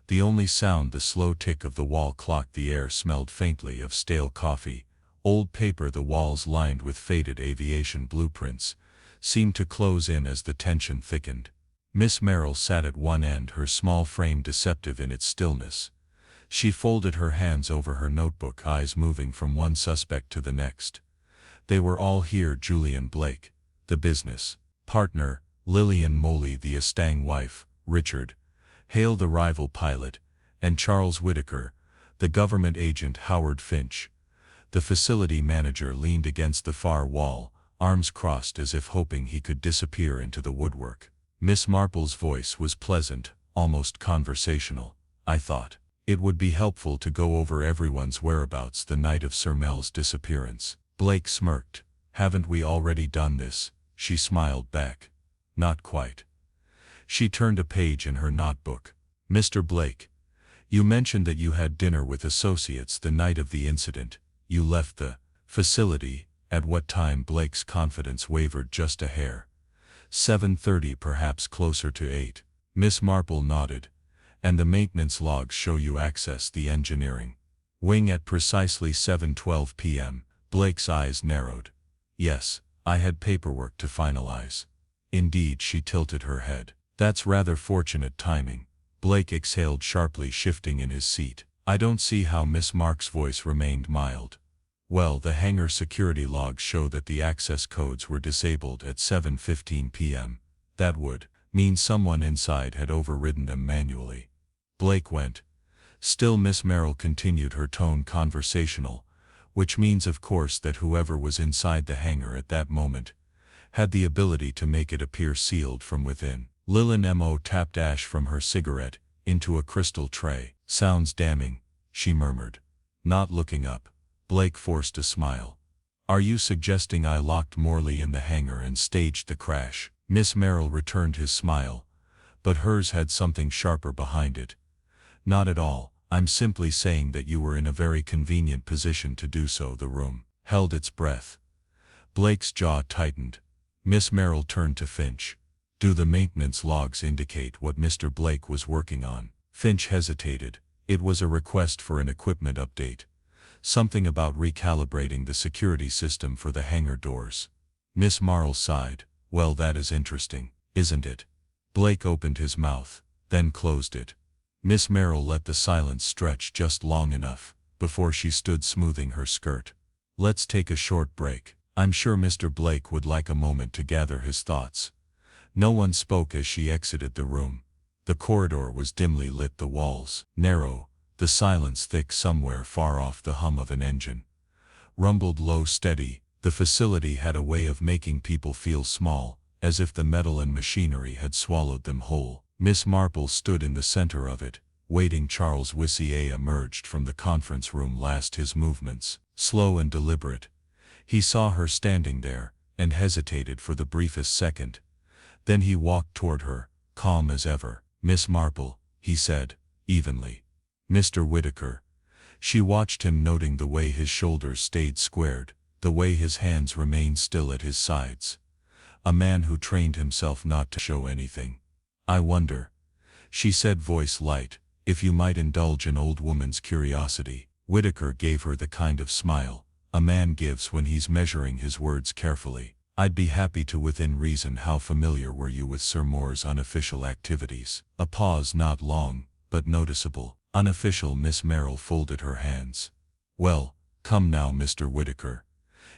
The only sound the slow tick of the wall clock. The air smelled faintly of stale coffee, old paper. The walls, lined with faded aviation blueprints, seemed to close in as the tension thickened. Miss Merrill sat at one end, her small frame deceptive in its stillness. She folded her hands over her notebook, eyes moving from one suspect to the next. They were all here: Julian Blake, the business partner; Lillian Moley, the Astang wife; Richard Hale, the rival pilot; and Charles Whitaker, the government agent. Howard Finch, the facility manager, leaned against the far wall, arms crossed as if hoping he could disappear into the woodwork. Miss Marple's voice was pleasant, almost conversational. I thought it would be helpful to go over everyone's whereabouts the night of Sir Mel's disappearance. Blake smirked. Haven't we already done this? She smiled back. Not quite. She turned a page in her notebook. Mr. Blake, you mentioned that you had dinner with associates the night of the incident. You left the facility. At what time? Blake's confidence wavered just a hair. 7:30, perhaps closer to 8. Miss Marple nodded. And the maintenance logs show you accessed the engineering wing at precisely 7:12 p.m. Blake's eyes narrowed. Yes, I had paperwork to finalize. Indeed, she tilted her head. That's rather fortunate timing. Blake exhaled sharply, shifting in his seat. I don't see how. Miss Mark's voice remained mild. Well, the hangar security logs show that the access codes were disabled at 7:15 p.m. That would mean someone inside had overridden them manually. Blake went. Still, Miss Marple continued, her tone conversational, which means of course that whoever was inside the hangar at that moment had the ability to make it appear sealed from within. Lillian Mo tapped ash from her cigarette into a crystal tray. Sounds damning, she murmured. Not looking up. Blake forced a smile. Are you suggesting I locked Morley in the hangar and staged the crash? Miss Marple returned his smile, but hers had something sharper behind it. Not at all. I'm simply saying that you were in a very convenient position to do so. The room held its breath. Blake's jaw tightened. Miss Marple turned to Finch. Do the maintenance logs indicate what Mr. Blake was working on? Finch hesitated. It was a request for an equipment update. Something about recalibrating the security system for the hangar doors. Miss Marple sighed. Well, that is interesting, isn't it? Blake opened his mouth, then closed it. Miss Marple let the silence stretch just long enough before she stood smoothing her skirt. Let's take a short break. I'm sure Mr. Blake would like a moment to gather his thoughts. No one spoke as she exited the room. The corridor was dimly lit, the walls narrow, the silence thick. Somewhere far off, the hum of an engine rumbled low, steady. The facility had a way of making people feel small, as if the metal and machinery had swallowed them whole. Miss Marple stood in the center of it, waiting. Charles Wissier emerged from the conference room last, his movements slow and deliberate. He saw her standing there, and hesitated for the briefest second. Then he walked toward her, calm as ever. Miss Marple, he said, evenly. Mr. Whitaker. She watched him, noting the way his shoulders stayed squared, the way his hands remained still at his sides. A man who trained himself not to show anything. I wonder, she said, voice light, if you might indulge an old woman's curiosity. Whitaker gave her the kind of smile a man gives when he's measuring his words carefully. I'd be happy to. Within reason. How familiar were you with Sir Moore's unofficial activities? A pause, not long, but noticeable. Unofficial. Miss Marple folded her hands. Well, come now, Mr. Whitaker.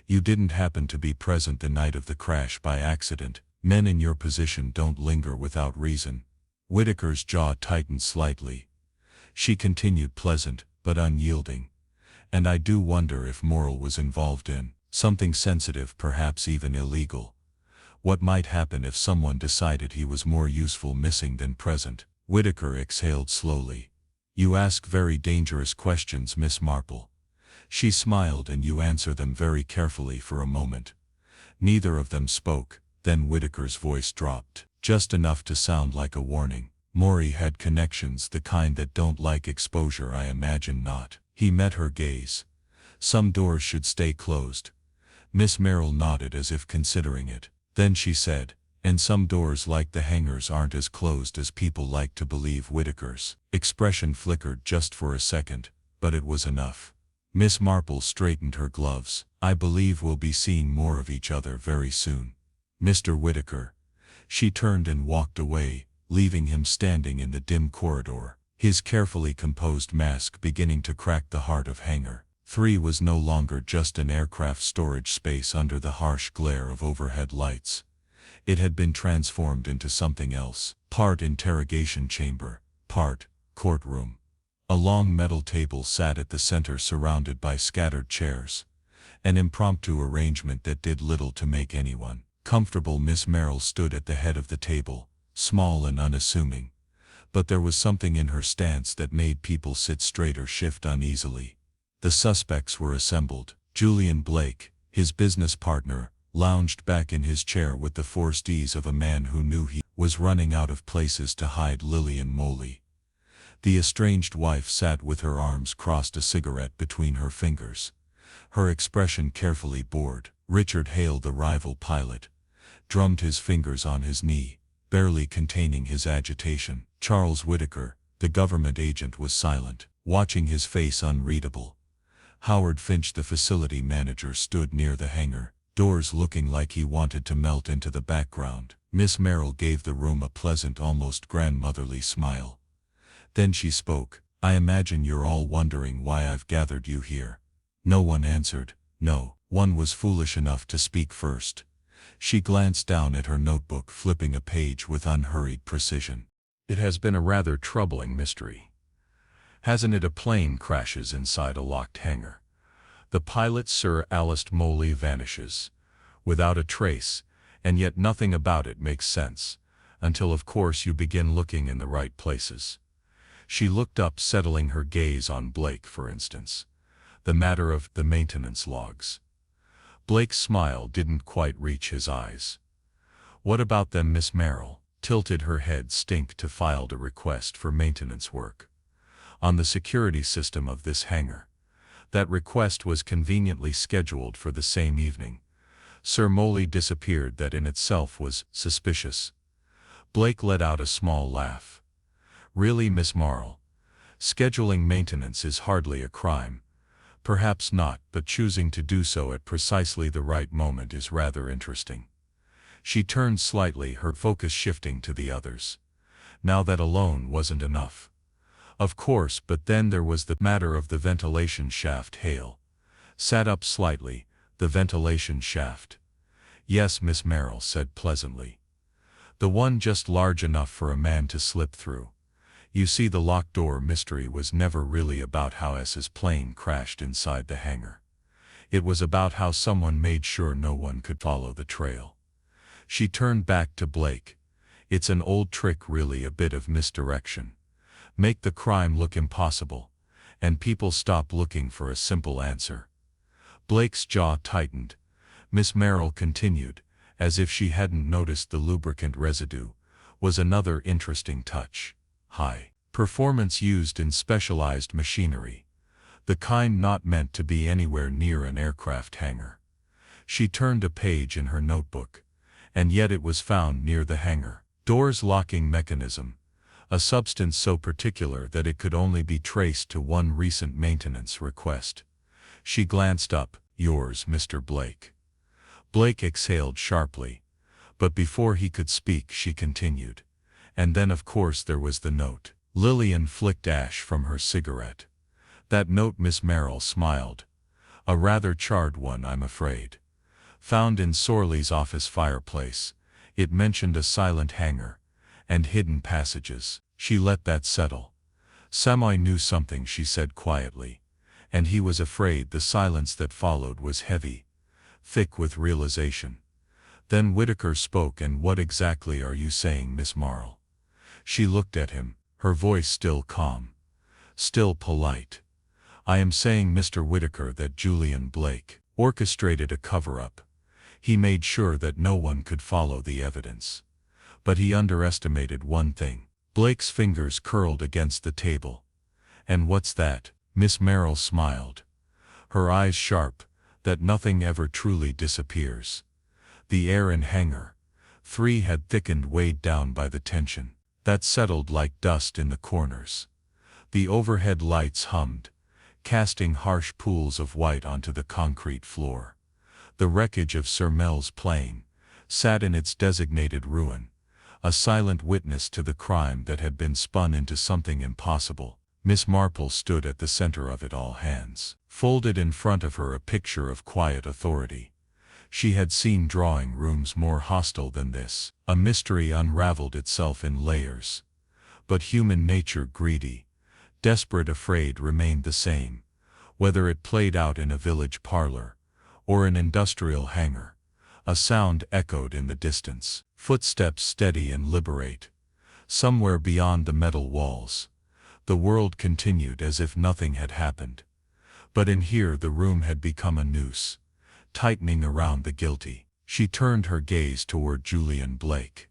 You didn't happen to be present the night of the crash by accident. Men in your position don't linger without reason. Whitaker's jaw tightened slightly. She continued, pleasant, but unyielding. And I do wonder if Morrell was involved in something sensitive, perhaps even illegal. What might happen if someone decided he was more useful missing than present? Whitaker exhaled slowly. You ask very dangerous questions, Miss Marple. She smiled. And you answer them very carefully. For a moment neither of them spoke. Then Whitaker's voice dropped, just enough to sound like a warning. Morey had connections, the kind that don't like exposure. I imagine not. He met her gaze. Some doors should stay closed. Miss Marple nodded as if considering it. Then she said, and some doors like the hangars aren't as closed as people like to believe. Whitaker's expression flickered just for a second, but it was enough. Miss Marple straightened her gloves. I believe we'll be seeing more of each other very soon. Mr. Whitaker. She turned and walked away, leaving him standing in the dim corridor, his carefully composed mask beginning to crack. The heart of Hangar 3 was no longer just an aircraft storage space under the harsh glare of overhead lights. It had been transformed into something else, part interrogation chamber, part courtroom. A long metal table sat at the center, surrounded by scattered chairs, an impromptu arrangement that did little to make anyone comfortable. Miss Marple stood at the head of the table, small and unassuming, but there was something in her stance that made people sit straight or shift uneasily. The suspects were assembled. Julian Blake, his business partner, lounged back in his chair with the forced ease of a man who knew he was running out of places to hide Lillian Moley. The estranged wife sat with her arms crossed, a cigarette between her fingers, her expression carefully bored. Richard Hale, the rival pilot, drummed his fingers on his knee, barely containing his agitation. Charles Whitaker, the government agent, was silent, watching, his face unreadable. Howard Finch, the facility manager, stood near the hangar, doors looking like he wanted to melt into the background. Miss Marple gave the room a pleasant, almost grandmotherly smile. Then she spoke. "I imagine you're all wondering why I've gathered you here." No one answered. No, one was foolish enough to speak first. She glanced down at her notebook, flipping a page with unhurried precision. "It has been a rather troubling mystery, hasn't it? A plane crashes inside a locked hangar. The pilot, Sir Agatha Marple, vanishes, without a trace, and yet nothing about it makes sense, until of course you begin looking in the right places." She looked up, settling her gaze on Blake. "For instance, the matter of the maintenance logs." Blake's smile didn't quite reach his eyes. "What about them?" Miss Marple tilted her head. To filed a request for maintenance work on the security system of this hangar. That request was conveniently scheduled for the same evening. Sir Moley disappeared. That in itself was suspicious." Blake let out a small laugh. "Really, Miss Marple? Scheduling maintenance is hardly a crime." "Perhaps not, but choosing to do so at precisely the right moment is rather interesting." She turned slightly, her focus shifting to the others. Now that alone wasn't enough. "Of course, but then there was the matter of the ventilation shaft." Hale sat up slightly. "The ventilation shaft?" "Yes," Miss Marple said pleasantly. "The one just large enough for a man to slip through. You see, the locked door mystery was never really about how S's plane crashed inside the hangar. It was about how someone made sure no one could follow the trail." She turned back to Blake. "It's an old trick, really, a bit of misdirection. Make the crime look impossible, and people stop looking for a simple answer." Blake's jaw tightened. Miss Marple continued, as if she hadn't noticed the lubricant residue, "Was another interesting touch. High performance used in specialized machinery, the kind not meant to be anywhere near an aircraft hangar." She turned a page in her notebook. "And yet it was found near the hangar door's locking mechanism, a substance so particular that it could only be traced to one recent maintenance request." She glanced up. "Yours, Mr. Blake?" Blake exhaled sharply, but before he could speak she continued. "And then of course there was the note." Lillian flicked ash from her cigarette. "That note," Miss Marple smiled. "A rather charred one, I'm afraid. Found in Sorley's office fireplace. It mentioned a silent hangar, and hidden passages." She let that settle. "Samoy knew something," she said quietly, "and he was afraid." The silence that followed was heavy, thick with realization. Then Whitaker spoke. "And what exactly are you saying, Miss Marple?" She looked at him, her voice still calm, still polite. "I am saying, Mr. Whitaker, that Julian Blake orchestrated a cover-up. He made sure that no one could follow the evidence. But he underestimated one thing." Blake's fingers curled against the table. "And what's that?" Miss Marple smiled, her eyes sharp. "That nothing ever truly disappears. The air in hangar 3 had thickened, weighed down by the tension that settled like dust in the corners. The overhead lights hummed, casting harsh pools of white onto the concrete floor. The wreckage of Sir Mel's plane sat in its designated ruin, a silent witness to the crime that had been spun into something impossible." Miss Marple stood at the center of it all, hands folded in front of her, a picture of quiet authority. She had seen drawing rooms more hostile than this. A mystery unraveled itself in layers. But human nature, greedy, desperate, afraid, remained the same, whether it played out in a village parlor or an industrial hangar. A sound echoed in the distance. Footsteps steady and liberate. Somewhere beyond the metal walls, the world continued as if nothing had happened. But in here the room had become a noose, tightening around the guilty. She turned her gaze toward Julian Blake.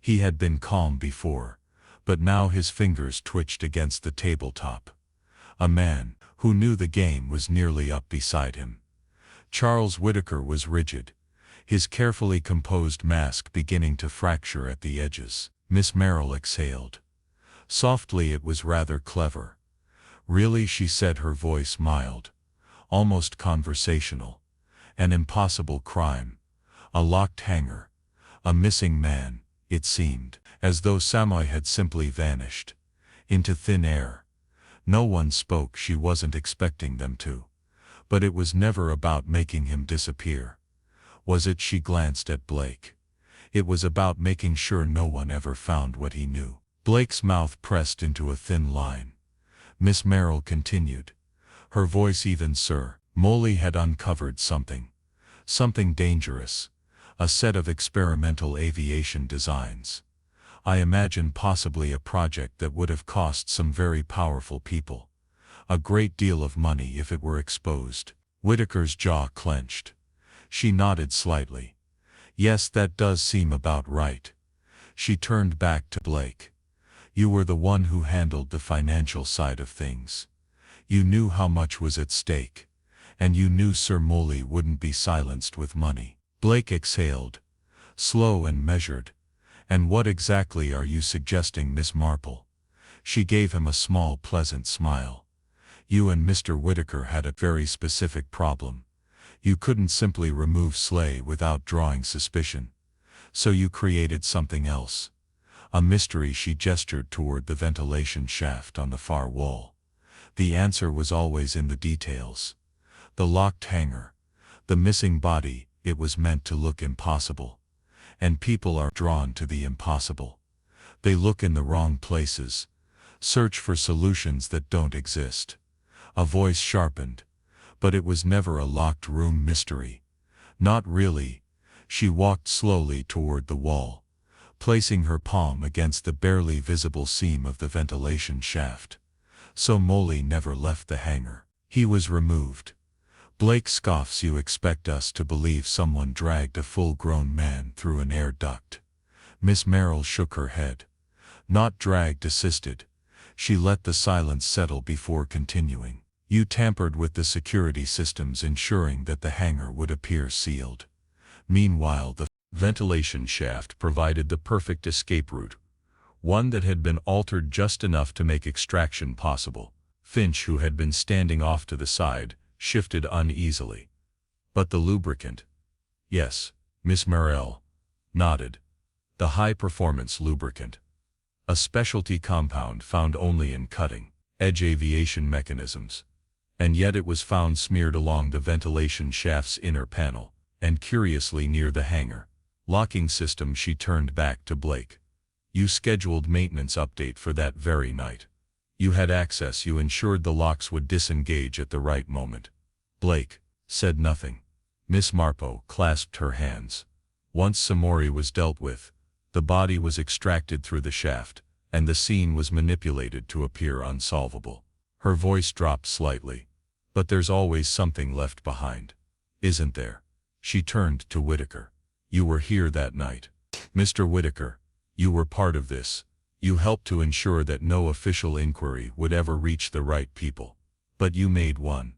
He had been calm before, but now his fingers twitched against the tabletop. A man who knew the game was nearly up beside him. Charles Whittaker was rigid, his carefully composed mask beginning to fracture at the edges. Miss Marple exhaled. Softly, it was rather clever. Really, she said, her voice mild, almost conversational. An impossible crime. A locked hangar. A missing man, it seemed, as though Samoy had simply vanished into thin air. No one spoke, she wasn't expecting them to. But it was never about making him disappear. Was it? She glanced at Blake. It was about making sure no one ever found what he knew. Blake's mouth pressed into a thin line. Miss Marple continued, her voice even. Sir Molly had uncovered something. Something dangerous. A set of experimental aviation designs. I imagine possibly a project that would have cost some very powerful people a great deal of money if it were exposed. Whittaker's jaw clenched. She nodded slightly. Yes, that does seem about right. She turned back to Blake. You were the one who handled the financial side of things. You knew how much was at stake. And you knew Sir Molly wouldn't be silenced with money. Blake exhaled, slow and measured. And what exactly are you suggesting, Miss Marple? She gave him a small, pleasant smile. You and Mr. Whittaker had a very specific problem. You couldn't simply remove Slay without drawing suspicion. So you created something else. A mystery. She gestured toward the ventilation shaft on the far wall. The answer was always in the details. The locked hangar. The missing body. It was meant to look impossible. And people are drawn to the impossible. They look in the wrong places. Search for solutions that don't exist. A voice sharpened. But it was never a locked room mystery. Not really. She walked slowly toward the wall, placing her palm against the barely visible seam of the ventilation shaft. So Molly never left the hangar. He was removed. Blake scoffs. You expect us to believe someone dragged a full-grown man through an air duct? Miss Marple shook her head. Not dragged, assisted. She let the silence settle before continuing. You tampered with the security systems, ensuring that the hangar would appear sealed. Meanwhile, the ventilation shaft provided the perfect escape route, one that had been altered just enough to make extraction possible. Finch, who had been standing off to the side, shifted uneasily. But the lubricant? Yes, Miss Marple nodded. The high-performance lubricant. A specialty compound found only in cutting-edge aviation mechanisms. And yet it was found smeared along the ventilation shaft's inner panel, and curiously near the hangar locking system. She turned back to Blake. You scheduled maintenance update for that very night. You had access. You ensured the locks would disengage at the right moment. Blake said nothing. Miss Marple clasped her hands. Once Samori was dealt with, the body was extracted through the shaft, and the scene was manipulated to appear unsolvable. Her voice dropped slightly. But there's always something left behind, isn't there? She turned to Whittaker. You were here that night. Mr. Whittaker, you were part of this. You helped to ensure that no official inquiry would ever reach the right people. But you made one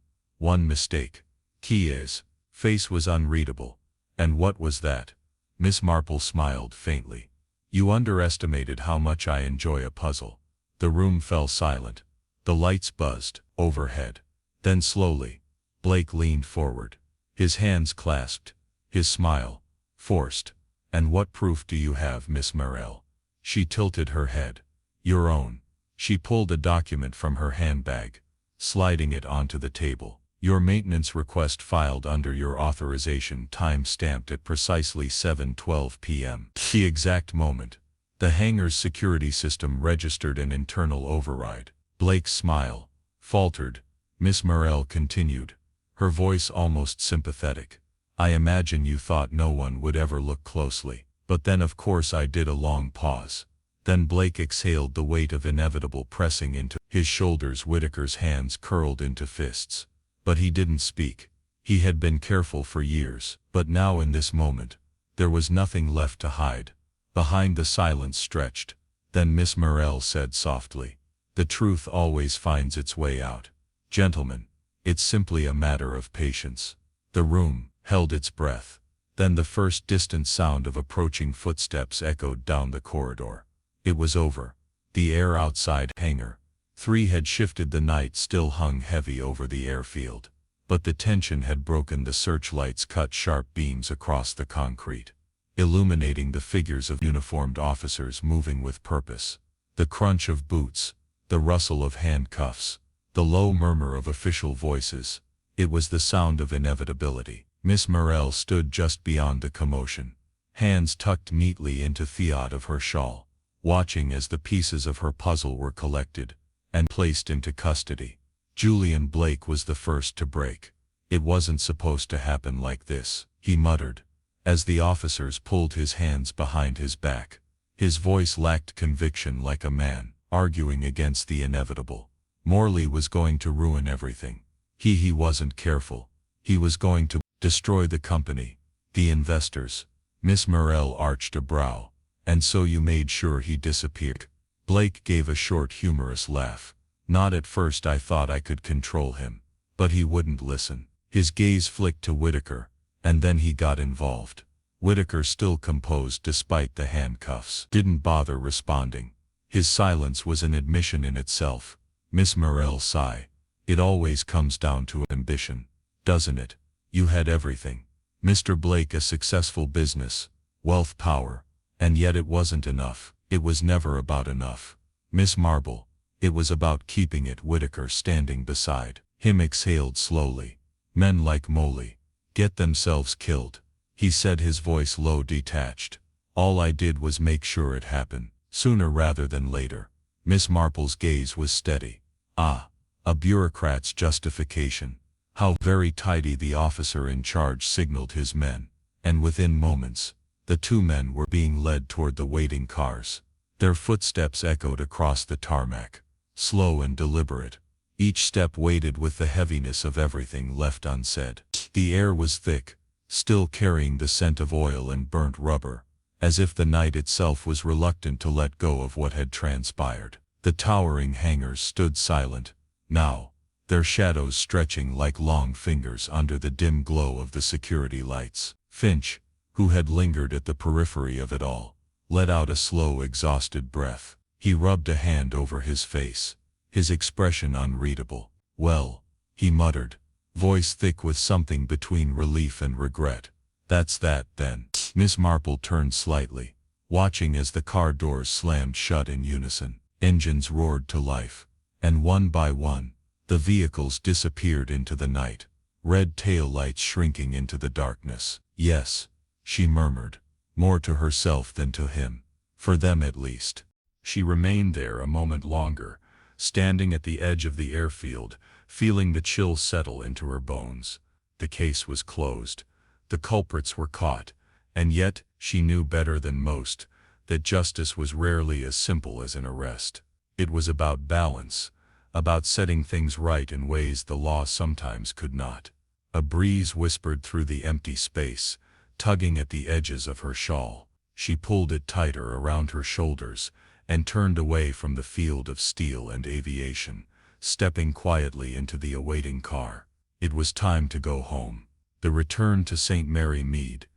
mistake. Kia's face was unreadable. And what was that? Miss Marple smiled faintly. You underestimated how much I enjoy a puzzle. The room fell silent. The lights buzzed overhead. Then slowly, Blake leaned forward. His hands clasped. His smile forced. And what proof do you have, Miss Marple? She tilted her head. Your own. She pulled a document from her handbag, sliding it onto the table. Your maintenance request filed under your authorization, time stamped at precisely 7:12 p.m. The exact moment. The hangar's security system registered an internal override. Blake's smile faltered. Miss Marple continued, her voice almost sympathetic. I imagine you thought no one would ever look closely. But then of course I did. A long pause. Then Blake exhaled, the weight of inevitable pressing into his shoulders. Whitaker's hands curled into fists. But he didn't speak. He had been careful for years, but now in this moment, there was nothing left to hide. Behind the silence stretched. Then Miss Morrell said softly, "The truth always finds its way out. Gentlemen, it's simply a matter of patience." The room held its breath. Then the first distant sound of approaching footsteps echoed down the corridor. It was over. The air outside Hangar 3 had shifted. The night still hung heavy over the airfield, but the tension had broken. The searchlights cut sharp beams across the concrete, illuminating the figures of uniformed officers moving with purpose. The crunch of boots, the rustle of handcuffs, the low murmur of official voices. It was the sound of inevitability. Miss Morrell stood just beyond the commotion, hands tucked neatly into fiat of her shawl, watching as the pieces of her puzzle were collected and placed into custody. Julian Blake was the first to break. "It wasn't supposed to happen like this," he muttered, as the officers pulled his hands behind his back. His voice lacked conviction, like a man arguing against the inevitable. Morley was going to ruin everything. He wasn't careful. He was going to destroy the company, the investors. Miss Morrell arched a brow. "And so you made sure he disappeared?" Blake gave a short, humorous laugh. "Not at first. I thought I could control him. But he wouldn't listen." His gaze flicked to Whitaker, and then he got involved. Whitaker, still composed despite the handcuffs, didn't bother responding. His silence was an admission in itself. Miss Morrell sighed. "It always comes down to ambition, doesn't it? You had everything. Mr. Blake, a successful business, wealth, power, and yet it wasn't enough. It was never about enough. Miss Marple, it was about keeping it." Whitaker, standing beside him, exhaled slowly. "Men like Molly get themselves killed," he said, his voice low, detached. "All I did was make sure it happened, sooner rather than later." Miss Marple's gaze was steady. "Ah, a bureaucrat's justification. How very tidy." The officer in charge signaled his men, and within moments, the two men were being led toward the waiting cars. Their footsteps echoed across the tarmac, slow and deliberate. Each step weighted with the heaviness of everything left unsaid. The air was thick, still carrying the scent of oil and burnt rubber, as if the night itself was reluctant to let go of what had transpired. The towering hangars stood silent now, their shadows stretching like long fingers under the dim glow of the security lights. Finch, who had lingered at the periphery of it all, let out a slow, exhausted breath. He rubbed a hand over his face, his expression unreadable. "Well," he muttered, voice thick with something between relief and regret. "That's that, then." Miss Marple turned slightly, watching as the car doors slammed shut in unison. Engines roared to life, and one by one, the vehicles disappeared into the night, red tail lights shrinking into the darkness. "Yes," she murmured, more to herself than to him. "For them at least." She remained there a moment longer, standing at the edge of the airfield, feeling the chill settle into her bones. The case was closed. The culprits were caught, and yet, she knew better than most, that justice was rarely as simple as an arrest. It was about balance, about setting things right in ways the law sometimes could not. A breeze whispered through the empty space, tugging at the edges of her shawl. She pulled it tighter around her shoulders, and turned away from the field of steel and aviation, stepping quietly into the awaiting car. It was time to go home. The return to St. Mary Mead.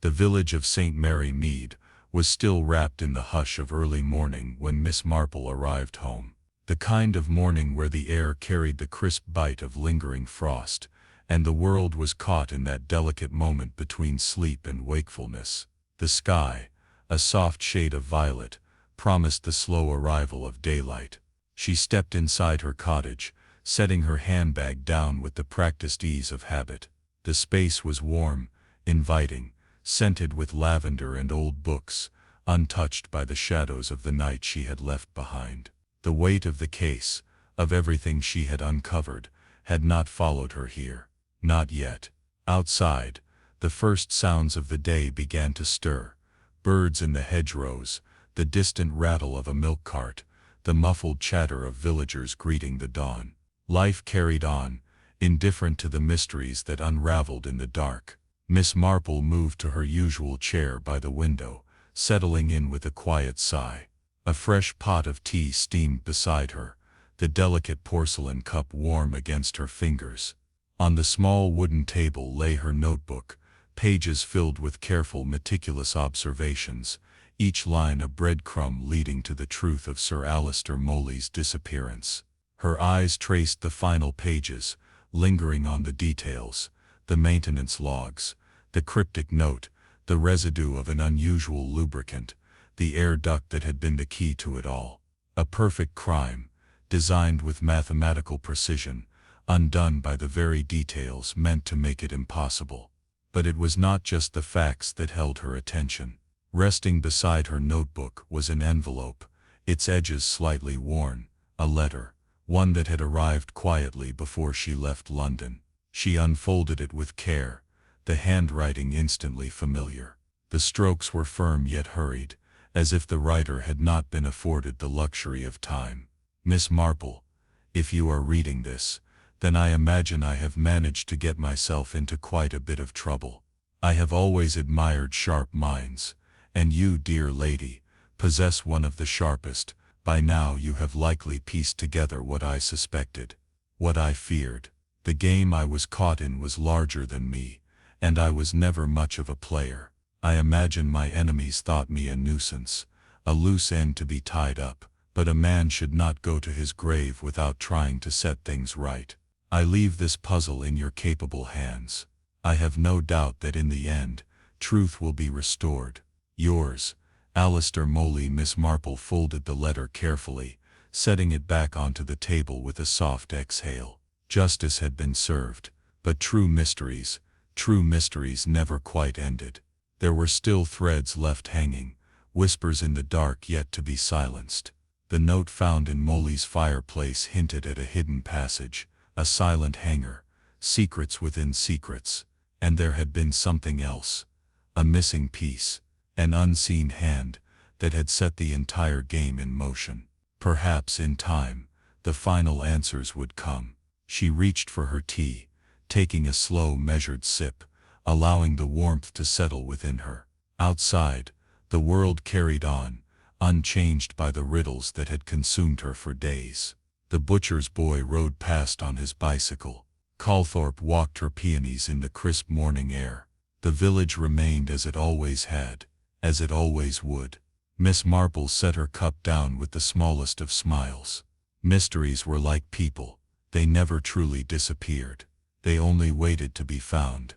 The village of St. Mary Mead was still wrapped in the hush of early morning when Miss Marple arrived home. The kind of morning where the air carried the crisp bite of lingering frost, and the world was caught in that delicate moment between sleep and wakefulness. The sky, a soft shade of violet, promised the slow arrival of daylight. She stepped inside her cottage, setting her handbag down with the practiced ease of habit. The space was warm, inviting, scented with lavender and old books, untouched by the shadows of the night she had left behind. The weight of the case, of everything she had uncovered, had not followed her here. Not yet. Outside, the first sounds of the day began to stir. Birds in the hedgerows, the distant rattle of a milk cart, the muffled chatter of villagers greeting the dawn. Life carried on, indifferent to the mysteries that unraveled in the dark. Miss Marple moved to her usual chair by the window, settling in with a quiet sigh. A fresh pot of tea steamed beside her, the delicate porcelain cup warm against her fingers. On the small wooden table lay her notebook, pages filled with careful, meticulous observations, each line a breadcrumb leading to the truth of Sir Alister Mole's disappearance. Her eyes traced the final pages, lingering on the details, the maintenance logs, the cryptic note, the residue of an unusual lubricant, the air duct that had been the key to it all. A perfect crime, designed with mathematical precision, undone by the very details meant to make it impossible. But it was not just the facts that held her attention. Resting beside her notebook was an envelope, its edges slightly worn, a letter, one that had arrived quietly before she left London. She unfolded it with care, the handwriting instantly familiar. The strokes were firm yet hurried, as if the writer had not been afforded the luxury of time. Miss Marple, if you are reading this, then I imagine I have managed to get myself into quite a bit of trouble. I have always admired sharp minds, and you, dear lady, possess one of the sharpest. By now you have likely pieced together what I suspected, what I feared. The game I was caught in was larger than me, and I was never much of a player. I imagine my enemies thought me a nuisance, a loose end to be tied up, but a man should not go to his grave without trying to set things right. I leave this puzzle in your capable hands. I have no doubt that in the end, truth will be restored. Yours, Alister Mole. Miss Marple folded the letter carefully, setting it back onto the table with a soft exhale. Justice had been served, but true mysteries never quite ended. There were still threads left hanging, whispers in the dark yet to be silenced. The note found in Mole's fireplace hinted at a hidden passage, a silent hangar, secrets within secrets. And there had been something else, a missing piece, an unseen hand that had set the entire game in motion. Perhaps in time, the final answers would come. She reached for her tea, taking a slow, measured sip, allowing the warmth to settle within her. Outside, the world carried on, unchanged by the riddles that had consumed her for days. The butcher's boy rode past on his bicycle. Calthorpe walked her peonies in the crisp morning air. The village remained as it always had, as it always would. Miss Marple set her cup down with the smallest of smiles. Mysteries were like people. They never truly disappeared. They only waited to be found.